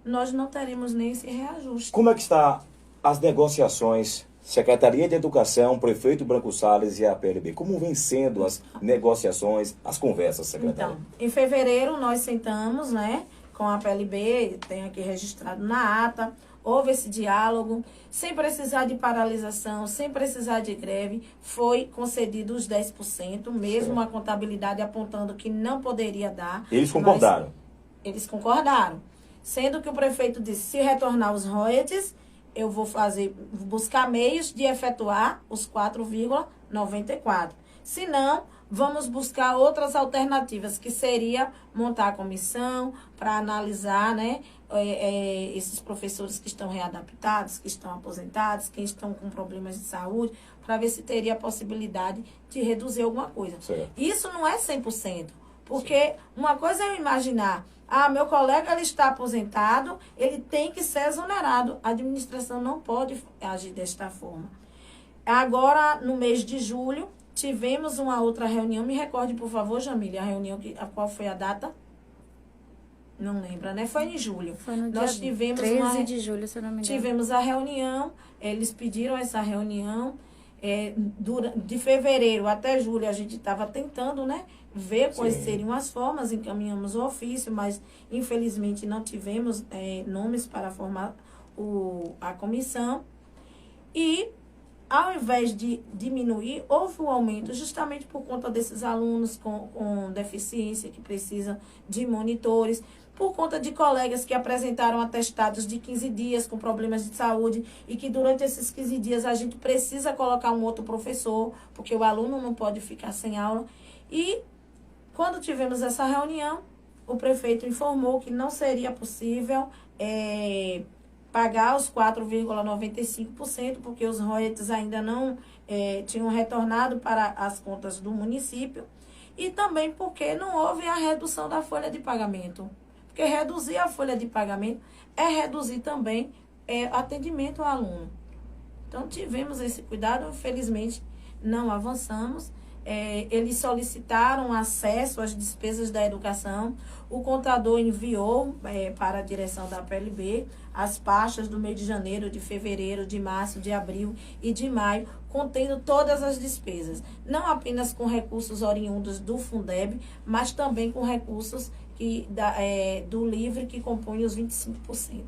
nós não teremos nem esse reajuste. Como é que está as negociações, Secretaria de Educação, Prefeito Branco Salles e a PLB? Como vem sendo as negociações, as conversas, secretária? Então, em fevereiro nós sentamos, né, com a PLB, tem aqui registrado na ata, houve esse diálogo, sem precisar de paralisação, sem precisar de greve, foi concedido os 10%, mesmo a contabilidade apontando que não poderia dar. Eles concordaram? Eles concordaram. Sendo que o prefeito disse, se retornar os royalties, eu vou buscar meios de efetuar os 4,94. Se não, vamos buscar outras alternativas, que seria montar a comissão para analisar, né, esses professores que estão readaptados, que estão aposentados, que estão com problemas de saúde, para ver se teria a possibilidade de reduzir alguma coisa. Certo. Isso não é 100%, porque uma coisa é eu imaginar, meu colega ele está aposentado, ele tem que ser exonerado. A administração não pode agir desta forma. Agora, no mês de julho, tivemos uma outra reunião. Me recorde, por favor, Jamília, a reunião, qual foi a data? Não lembra, né? Foi em julho. Foi no Nós dia tivemos 13 de julho, se eu não me engano. Tivemos a reunião, eles pediram essa reunião. De fevereiro até julho, a gente estava tentando, né, ver quais seriam as formas, encaminhamos o ofício, mas infelizmente não tivemos nomes para formar a comissão. E, ao invés de diminuir, houve um aumento justamente por conta desses alunos com deficiência que precisam de monitores, por conta de colegas que apresentaram atestados de 15 dias com problemas de saúde e que durante esses 15 dias a gente precisa colocar um outro professor, porque o aluno não pode ficar sem aula. E quando tivemos essa reunião, o prefeito informou que não seria possível pagar os 4,95%, porque os royalties ainda não tinham retornado para as contas do município, e também porque não houve a redução da folha de pagamento. Porque reduzir a folha de pagamento é reduzir também atendimento ao aluno. Então, tivemos esse cuidado, infelizmente, não avançamos. Eles solicitaram acesso às despesas da educação. O contador enviou para a direção da PLB as pastas do mês de janeiro, de fevereiro, de março, de abril e de maio, contendo todas as despesas. Não apenas com recursos oriundos do Fundeb, mas também com recursos do LIVRE, que compõe os 25%.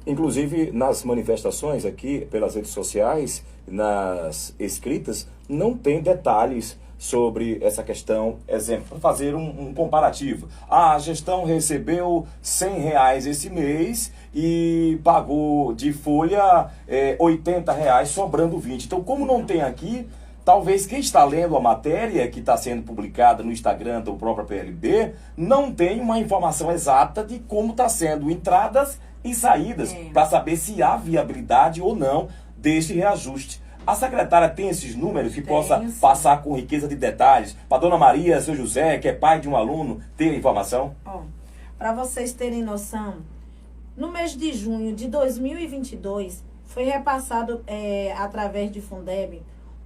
Inclusive, nas manifestações aqui, pelas redes sociais, nas escritas, não tem detalhes sobre essa questão. Exemplo, para fazer um comparativo. A gestão recebeu R$100 esse mês e pagou de folha R$80, sobrando 20. Então, como não tem aqui, talvez quem está lendo a matéria que está sendo publicada no Instagram do próprio PLB não tenha uma informação exata de como está sendo entradas e saídas, para saber se há viabilidade ou não deste reajuste. A secretária tem esses números que possa passar com riqueza de detalhes para Dona Maria, seu José, que é pai de um aluno, ter a informação? Para vocês terem noção, no mês de junho de 2022, foi repassado através de Fundeb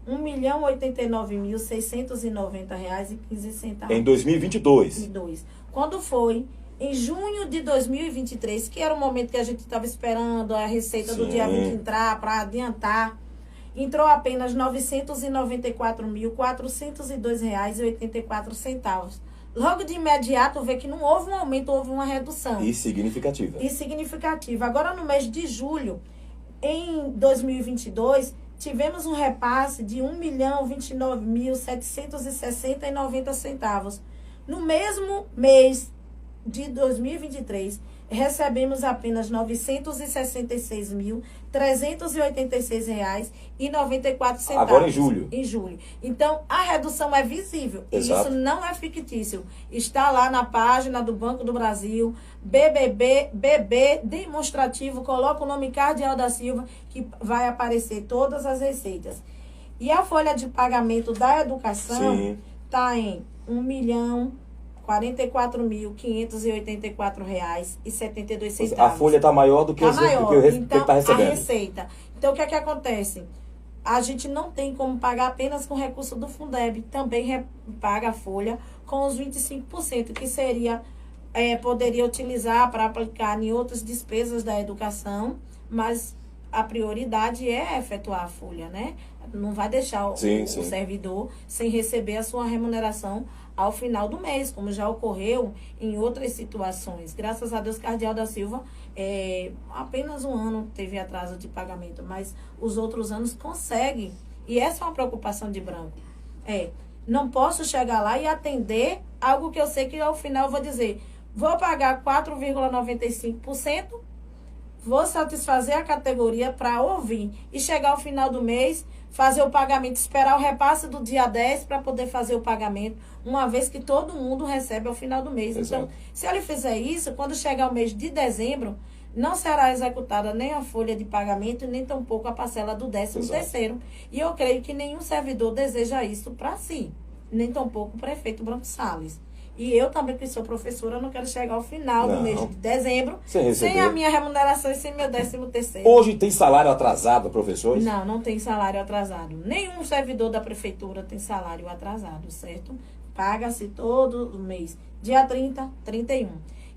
R$1.089.690,15. Em 2022. Quando foi em junho de 2023, que era o momento que a gente estava esperando a receita do dia 20 entrar para adiantar, entrou apenas R$994.402,84. Logo de imediato, vê que não houve um aumento, houve uma redução. E significativa. Agora, no mês de julho, em 2022, tivemos um repasse de R$1.029.760,90. No mesmo mês de 2023, recebemos apenas R$966.386,94. Agora em julho. Então, a redução é visível. Exato. E isso não é fictício. Está lá na página do Banco do Brasil, BB demonstrativo, coloca o nome Cardeal da Silva, que vai aparecer todas as receitas. E a folha de pagamento da educação está em R$44.584,72. A folha está maior do que, ele está recebendo. A receita. Então, o que é que acontece? A gente não tem como pagar apenas com recurso do Fundeb. Também paga a folha com os 25%, que poderia utilizar para aplicar em outras despesas da educação, mas a prioridade é efetuar a folha, né? Não vai deixar o servidor sem receber a sua remuneração ao final do mês, como já ocorreu em outras situações. Graças a Deus, Cardeal da Silva, apenas um ano teve atraso de pagamento, mas os outros anos consegue. E essa é uma preocupação de branco. Não posso chegar lá e atender algo que eu sei que ao final eu vou dizer, vou pagar 4,95%, vou satisfazer a categoria para ouvir e chegar ao final do mês, fazer o pagamento, esperar o repasse do dia 10 para poder fazer o pagamento, uma vez que todo mundo recebe ao final do mês. Exato. Então, se ele fizer isso, quando chegar o mês de dezembro, não será executada nem a folha de pagamento, nem tampouco a parcela do 13º. E eu creio que nenhum servidor deseja isso para si, nem tampouco o prefeito Branco Salles. E eu também, que sou professora, não quero chegar ao final do mês de dezembro sem a minha remuneração e sem meu 13º. Hoje tem salário atrasado, professores? Não tem salário atrasado. Nenhum servidor da prefeitura tem salário atrasado, certo? Paga-se todo mês. Dia 30, 31.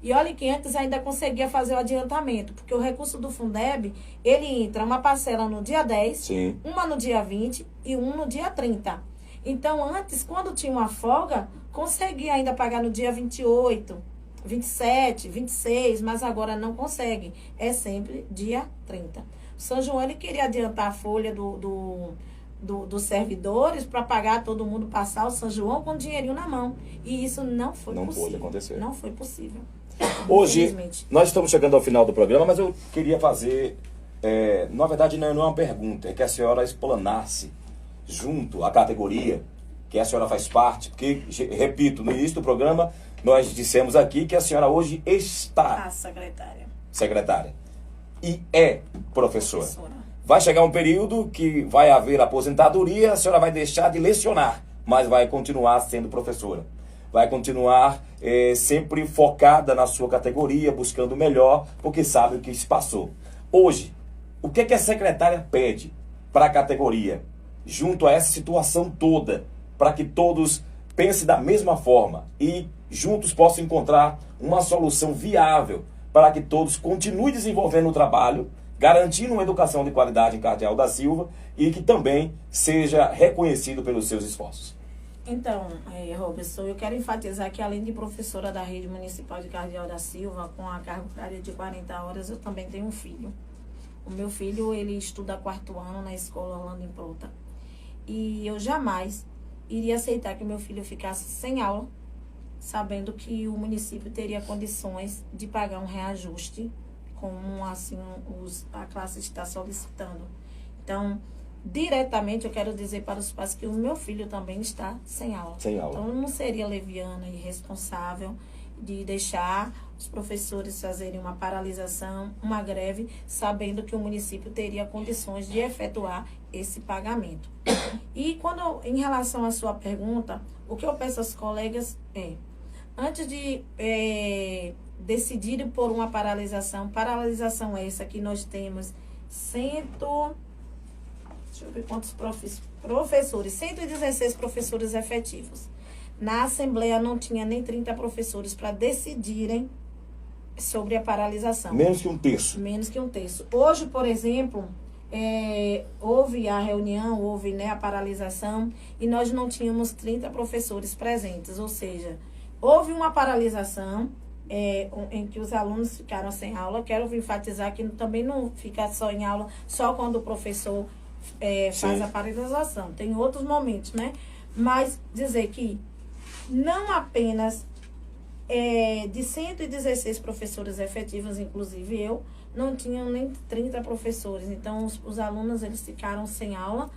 E olha que antes ainda conseguia fazer o adiantamento, porque o recurso do Fundeb, ele entra uma parcela no dia 10, uma no dia 20 e um no dia 30. Então, antes, quando tinha uma folga, conseguia ainda pagar no dia 28, 27, 26, mas agora não consegue. É sempre dia 30. O São João, ele queria adiantar a folha dos servidores para pagar todo mundo, passar o São João com dinheirinho na mão. E isso não foi possível. Não pôde acontecer. Não foi possível. Hoje, nós estamos chegando ao final do programa, mas eu queria fazer, na verdade não é uma pergunta, é que a senhora explanasse junto à categoria que a senhora faz parte, porque, repito, no início do programa Nós dissemos aqui que a senhora hoje está A secretária. secretária e é professora. Vai chegar um período que vai haver aposentadoria, a senhora vai deixar de lecionar, mas vai continuar sendo professora. Vai continuar sempre focada na sua categoria, buscando o melhor, porque sabe o que se passou. Hoje, o que a secretária pede para a categoria, junto a essa situação toda, para que todos pensem da mesma forma e juntos possam encontrar uma solução viável para que todos continuem desenvolvendo o trabalho, garantindo uma educação de qualidade em Cardeal da Silva e que também seja reconhecido pelos seus esforços? Então, Robson, eu quero enfatizar que além de professora da Rede Municipal de Cardeal da Silva, com a carga horária de 40 horas, eu também tenho um filho. O meu filho, ele estuda 4º ano na escola Orlando em Prota. E eu jamais iria aceitar que meu filho ficasse sem aula, sabendo que o município teria condições de pagar um reajuste, como assim a classe está solicitando. Então, diretamente eu quero dizer para os pais que o meu filho também está sem aula. Sem aula. Então, não seria leviana e irresponsável de deixar os professores fazerem uma paralisação, uma greve, sabendo que o município teria condições de efetuar esse pagamento. E em relação à sua pergunta, o que eu peço aos colegas antes de decidirem por uma paralisação essa que nós temos deixa eu ver quantos professores, 116 professores efetivos. Na Assembleia não tinha nem 30 professores para decidirem sobre a paralisação. Menos que um terço. Menos que um terço. Hoje, por exemplo, houve a reunião, houve a paralisação e nós não tínhamos 30 professores presentes. Ou seja, houve uma paralisação em que os alunos ficaram sem aula. Quero enfatizar que também não fica só em aula, só quando o professor faz a paralisação. Tem outros momentos, né? Mas dizer que não apenas de 116 professores efetivos, inclusive eu, não tinham nem 30 professores. Então, os alunos, eles ficaram sem aula,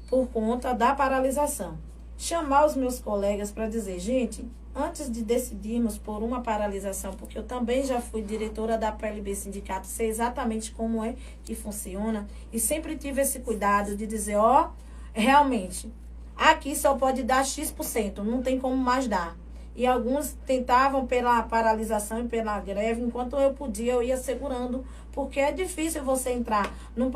por conta da paralisação. Chamar os meus colegas para dizer, gente, antes de decidirmos por uma paralisação, porque eu também já fui diretora da PLB Sindicato, sei exatamente como é que funciona, e sempre tive esse cuidado de dizer, realmente, aqui só pode dar X%, não tem como mais dar. E alguns tentavam pela paralisação e pela greve, enquanto eu podia, eu ia segurando, porque é difícil você entrar no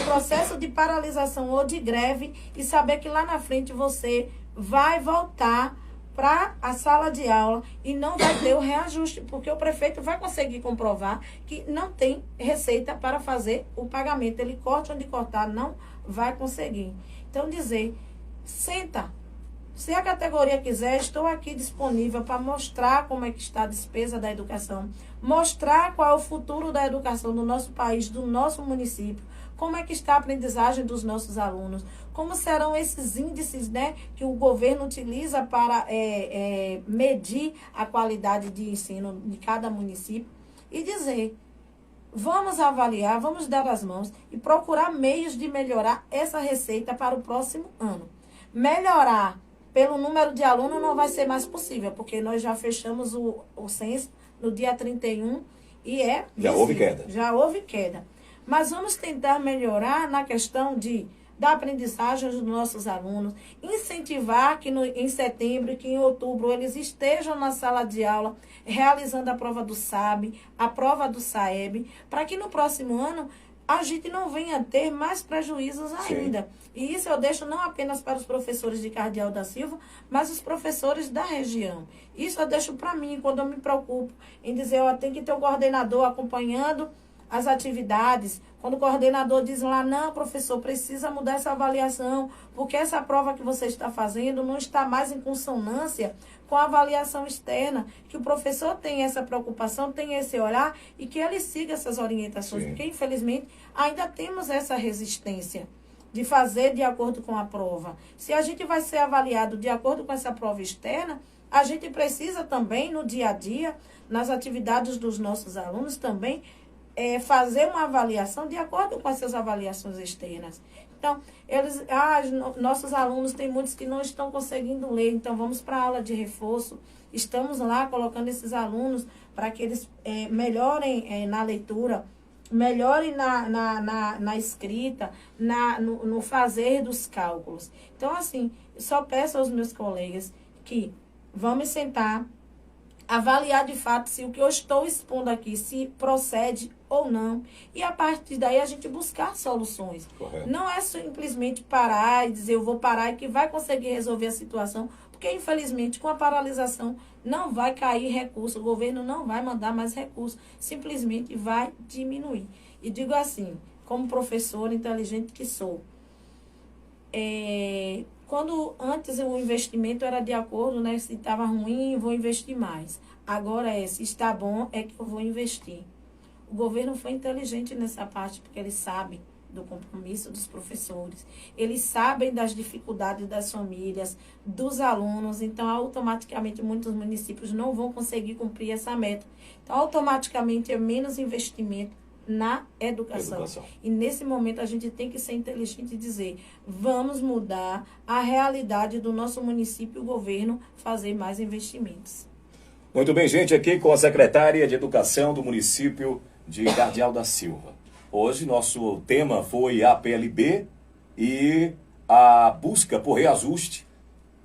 processo de paralisação ou de greve e saber que lá na frente você vai voltar para a sala de aula e não vai ter o reajuste, porque o prefeito vai conseguir comprovar que não tem receita para fazer o pagamento. Ele corta onde cortar, não vai conseguir. Então, dizer, senta. Se a categoria quiser, estou aqui disponível para mostrar como é que está a despesa da educação, mostrar qual é o futuro da educação do nosso país, do nosso município, como é que está a aprendizagem dos nossos alunos, como serão esses índices, que o governo utiliza para medir a qualidade de ensino de cada município e dizer, vamos avaliar, vamos dar as mãos e procurar meios de melhorar essa receita para o próximo ano. Melhorar pelo número de alunos não vai ser mais possível, porque nós já fechamos o censo no dia 31 e já houve queda. Já houve queda. Mas vamos tentar melhorar na questão da aprendizagem dos nossos alunos, incentivar que em setembro e que em outubro eles estejam na sala de aula realizando a prova do SAB, a prova do SAEB, para que no próximo ano a gente não venha ter mais prejuízos ainda. Sim. E isso eu deixo não apenas para os professores de Cardeal da Silva, mas os professores da região. Isso eu deixo para mim, quando eu me preocupo em dizer, tem que ter um coordenador acompanhando as atividades. Quando o coordenador diz lá, não, professor, precisa mudar essa avaliação, porque essa prova que você está fazendo não está mais em consonância com a avaliação externa, que o professor tem essa preocupação, tem esse olhar e que ele siga essas orientações, Sim. Porque infelizmente ainda temos essa resistência de fazer de acordo com a prova. Se a gente vai ser avaliado de acordo com essa prova externa, a gente precisa também no dia a dia, nas atividades dos nossos alunos também, fazer uma avaliação de acordo com essas avaliações externas. Então, nossos alunos, tem muitos que não estão conseguindo ler, então vamos para a aula de reforço. Estamos lá colocando esses alunos para que eles melhorem na leitura, melhorem na escrita, no fazer dos cálculos. Então, assim, eu só peço aos meus colegas que vamos sentar, avaliar de fato se o que eu estou expondo aqui, se procede ou não, e a partir daí a gente buscar soluções. Correto. Não é simplesmente parar e dizer eu vou parar e que vai conseguir resolver a situação, porque infelizmente com a paralisação não vai cair recurso, o governo não vai mandar mais recurso, simplesmente vai diminuir. E digo assim, como professora inteligente que sou, quando antes o investimento era de acordo, né? Se estava ruim, eu vou investir mais. Agora se está bom, é que eu vou investir. O governo foi inteligente nessa parte, porque ele sabe do compromisso dos professores. Eles sabem das dificuldades das famílias, dos alunos. Então, automaticamente, muitos municípios não vão conseguir cumprir essa meta. Então, automaticamente, é menos investimento na educação. E nesse momento a gente tem que ser inteligente e dizer, vamos mudar a realidade do nosso município e o governo fazer mais investimentos. Muito bem, gente, aqui com a secretária de Educação do município de Cardeal da Silva. Hoje nosso tema foi a PLB e a busca por reajuste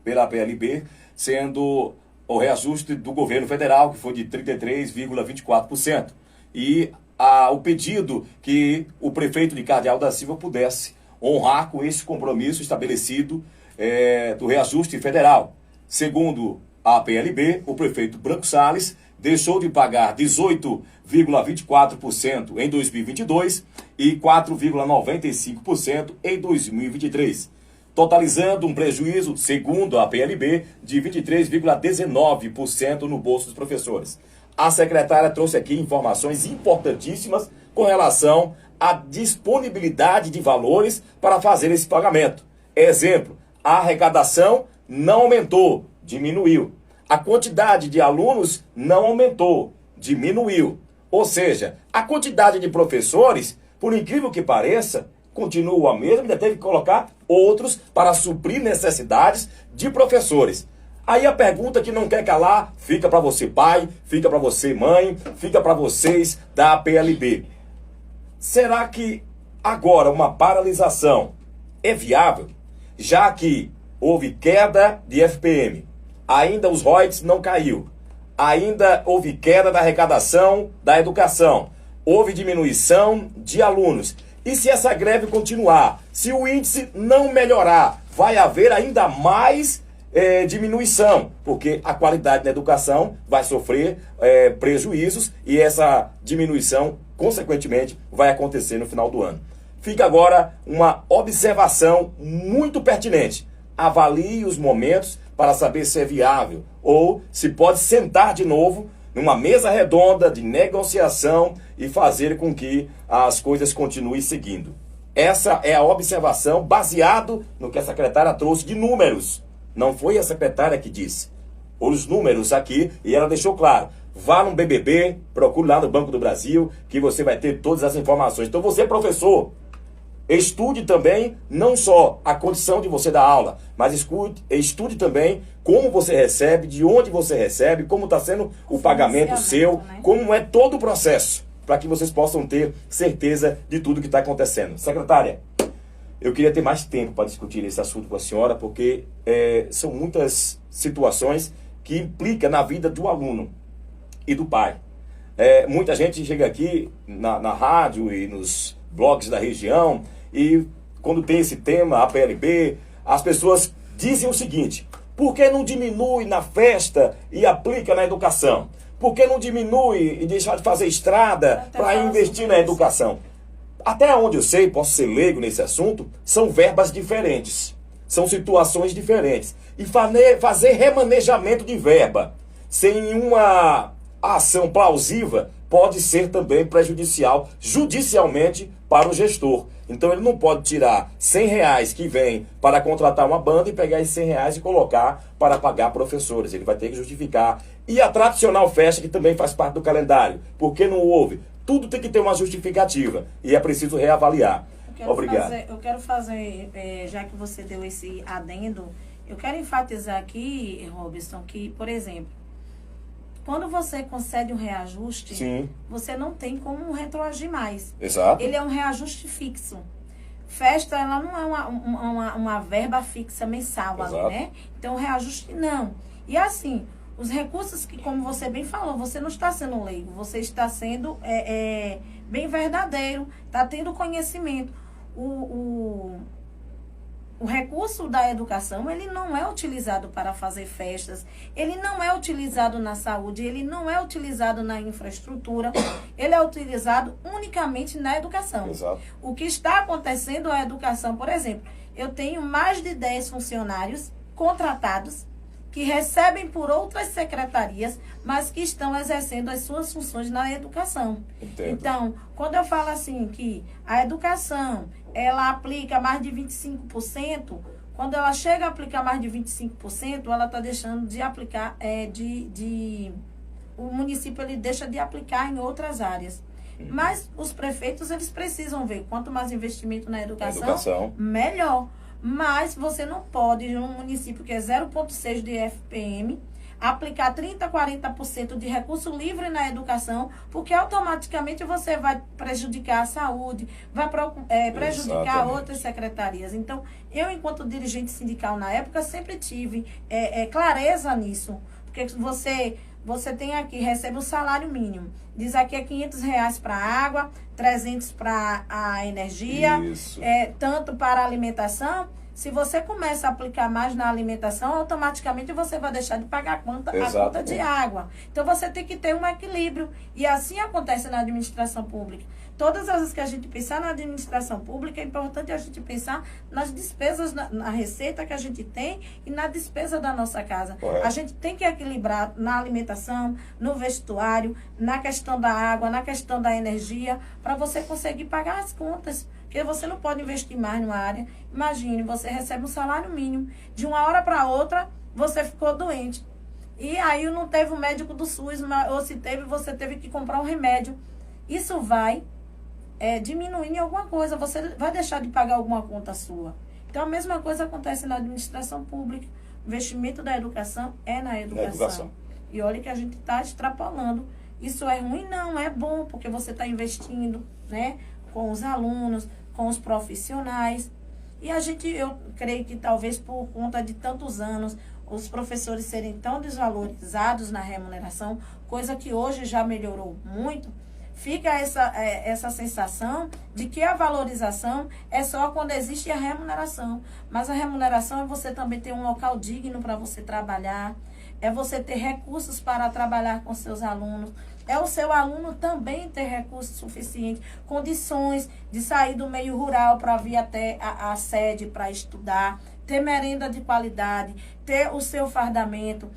pela PLB, sendo o reajuste do governo federal, que foi de 33,24%. E o pedido que o prefeito de Cardeal da Silva pudesse honrar com esse compromisso estabelecido do reajuste federal. Segundo a PLB, o prefeito Branco Salles deixou de pagar 18,24% em 2022 e 4,95% em 2023, totalizando um prejuízo, segundo a PLB, de 23,19% no bolso dos professores. A secretária trouxe aqui informações importantíssimas com relação à disponibilidade de valores para fazer esse pagamento. Exemplo, a arrecadação não aumentou, diminuiu. A quantidade de alunos não aumentou, diminuiu. Ou seja, a quantidade de professores, por incrível que pareça, continua a mesma, ainda teve que colocar outros para suprir necessidades de professores. Aí a pergunta que não quer calar, fica para você pai, fica para você mãe, fica para vocês da PLB. Será que agora uma paralisação é viável, já que houve queda de FPM, ainda os royalties não caiu, ainda houve queda da arrecadação da educação, houve diminuição de alunos. E se essa greve continuar, se o índice não melhorar, vai haver ainda mais diminuição, porque a qualidade da educação vai sofrer prejuízos e essa diminuição, consequentemente, vai acontecer no final do ano. Fica agora uma observação muito pertinente. Avalie os momentos para saber se é viável ou se pode sentar de novo numa mesa redonda de negociação e fazer com que as coisas continuem seguindo. Essa é a observação baseado no que a secretária trouxe de números. Não foi a secretária que disse. Os números aqui, e ela deixou claro. Vá no BBB, procure lá no Banco do Brasil, que você vai ter todas as informações. Então você, professor, estude também não só a condição de você dar aula, mas estude também como você recebe, de onde você recebe, como está sendo o pagamento seu, né? Como é todo o processo, para que vocês possam ter certeza de tudo que está acontecendo. Secretária, eu queria ter mais tempo para discutir esse assunto com a senhora, porque são muitas situações que implicam na vida do aluno e do pai. Muita gente chega aqui na rádio e nos blogs da região e quando tem esse tema, a PLB, as pessoas dizem o seguinte: por que não diminui na festa e aplica na educação? Por que não diminui e deixa de fazer estrada para investir na educação? Até onde eu sei, posso ser leigo nesse assunto, são verbas diferentes, são situações diferentes. E fazer remanejamento de verba sem uma ação plausível pode ser também prejudicial judicialmente para o gestor. Então ele não pode tirar R$100 que vem para contratar uma banda e pegar esses R$100 e colocar para pagar professores. Ele vai ter que justificar. E a tradicional festa, que também faz parte do calendário, por que não houve? Tudo tem que ter uma justificativa e é preciso reavaliar. Obrigado. Eu quero fazer, já que você deu esse adendo, eu quero enfatizar aqui, Robson, que, por exemplo, quando você concede um reajuste, Sim. você não tem como retroagir mais. Exato. Ele é um reajuste fixo. Festa, ela não é uma verba fixa mensal, ali, Exato. né? Então, reajuste não. E assim, os recursos que, como você bem falou, você não está sendo leigo, você está sendo bem verdadeiro, está tendo conhecimento. O recurso da educação, ele não é utilizado para fazer festas, ele não é utilizado na saúde, ele não é utilizado na infraestrutura, ele é utilizado unicamente na educação. Exato. O que está acontecendo é a educação, por exemplo, eu tenho mais de 10 funcionários contratados que recebem por outras secretarias, mas que estão exercendo as suas funções na educação. Entendo. Então, quando eu falo assim que a educação, ela aplica mais de 25%, quando ela chega a aplicar mais de 25%, ela está deixando de aplicar, o município ele deixa de aplicar em outras áreas. Mas os prefeitos, eles precisam ver, quanto mais investimento na educação, melhor. Mas você não pode, num município que é 0,6 de FPM, aplicar 30%, 40% de recurso livre na educação, porque automaticamente você vai prejudicar a saúde, vai prejudicar Exatamente. outras secretarias. Então, eu, enquanto dirigente sindical na época, sempre tive clareza nisso. Porque você tem aqui, recebe um salário mínimo. Diz aqui é R$500 para a água, 300 para a energia, tanto para a alimentação. Se você começa a aplicar mais na alimentação, automaticamente você vai deixar de pagar a conta de água. Então, você tem que ter um equilíbrio. E assim acontece na administração pública. Todas as vezes que a gente pensar na administração pública, é importante a gente pensar nas despesas, na receita que a gente tem e na despesa da nossa casa. Correto. A gente tem que equilibrar na alimentação, no vestuário, na questão da água, na questão da energia, para você conseguir pagar as contas. Porque você não pode investir mais numa área. Imagine, você recebe um salário mínimo. De uma hora para outra, você ficou doente. E aí não teve um médico do SUS, ou se teve, você teve que comprar um remédio. Isso vai diminuir em alguma coisa. Você vai deixar de pagar alguma conta sua. Então, a mesma coisa acontece na administração pública. O investimento da educação é na educação. E olha que a gente está extrapolando. Isso é ruim? Não, é bom, porque você está investindo, né, com os alunos, com os profissionais. E eu creio que talvez por conta de tantos anos, os professores serem tão desvalorizados na remuneração, coisa que hoje já melhorou muito, fica essa sensação de que a valorização é só quando existe a remuneração. Mas a remuneração é você também ter um local digno para você trabalhar, é você ter recursos para trabalhar com seus alunos, é o seu aluno também ter recursos suficientes, condições de sair do meio rural para vir até a sede para estudar, ter merenda de qualidade, ter o seu fardamento,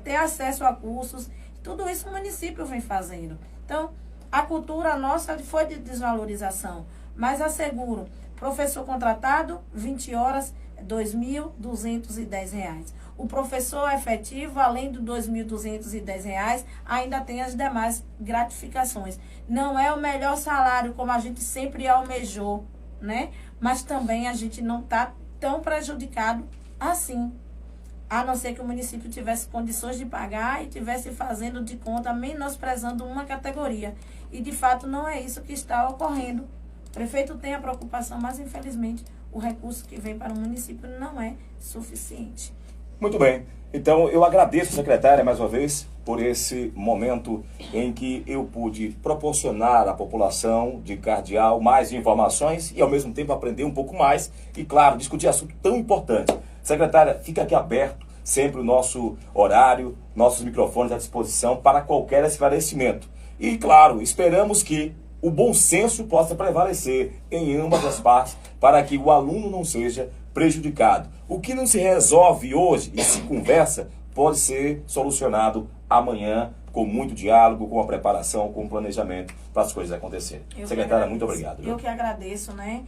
ter acesso a cursos. Tudo isso o município vem fazendo. Então, a cultura nossa foi de desvalorização, mas asseguro, professor contratado, 20 horas, R$ 2.210. O professor efetivo, além do R$ 2.210, ainda tem as demais gratificações. Não é o melhor salário, como a gente sempre almejou, né? Mas também a gente não está tão prejudicado assim. A não ser que o município tivesse condições de pagar e tivesse fazendo de conta, menosprezando uma categoria. E, de fato, não é isso que está ocorrendo. O prefeito tem a preocupação, mas, infelizmente, o recurso que vem para o município não é suficiente. Muito bem. Então, eu agradeço, secretária, mais uma vez, por esse momento em que eu pude proporcionar à população de Cardeal mais informações e, ao mesmo tempo, aprender um pouco mais e, claro, discutir assunto tão importante. Secretária, fica aqui aberto sempre o nosso horário, nossos microfones à disposição para qualquer esclarecimento. E, claro, esperamos que o bom senso possa prevalecer em ambas as partes para que o aluno não seja prejudicado. O que não se resolve hoje e se conversa pode ser solucionado amanhã com muito diálogo, com a preparação, com o planejamento para as coisas acontecerem. Secretária, muito obrigado. Eu que agradeço, né,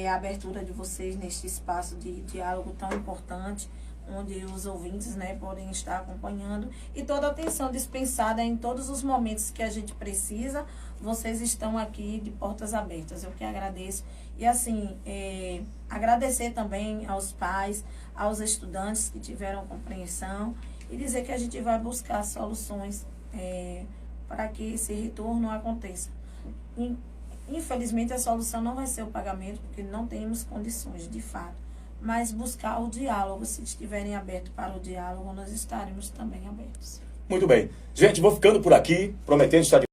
a abertura de vocês neste espaço de diálogo tão importante, onde os ouvintes, né, podem estar acompanhando, e toda a atenção dispensada em todos os momentos que a gente precisa, vocês estão aqui de portas abertas. Eu que agradeço. E assim, agradecer também aos pais, aos estudantes que tiveram compreensão, e dizer que a gente vai buscar soluções para que esse retorno aconteça. Infelizmente, a solução não vai ser o pagamento, porque não temos condições, de fato. Mas buscar o diálogo. Se estiverem abertos para o diálogo, nós estaremos também abertos. Muito bem. Gente, vou ficando por aqui, prometendo estar de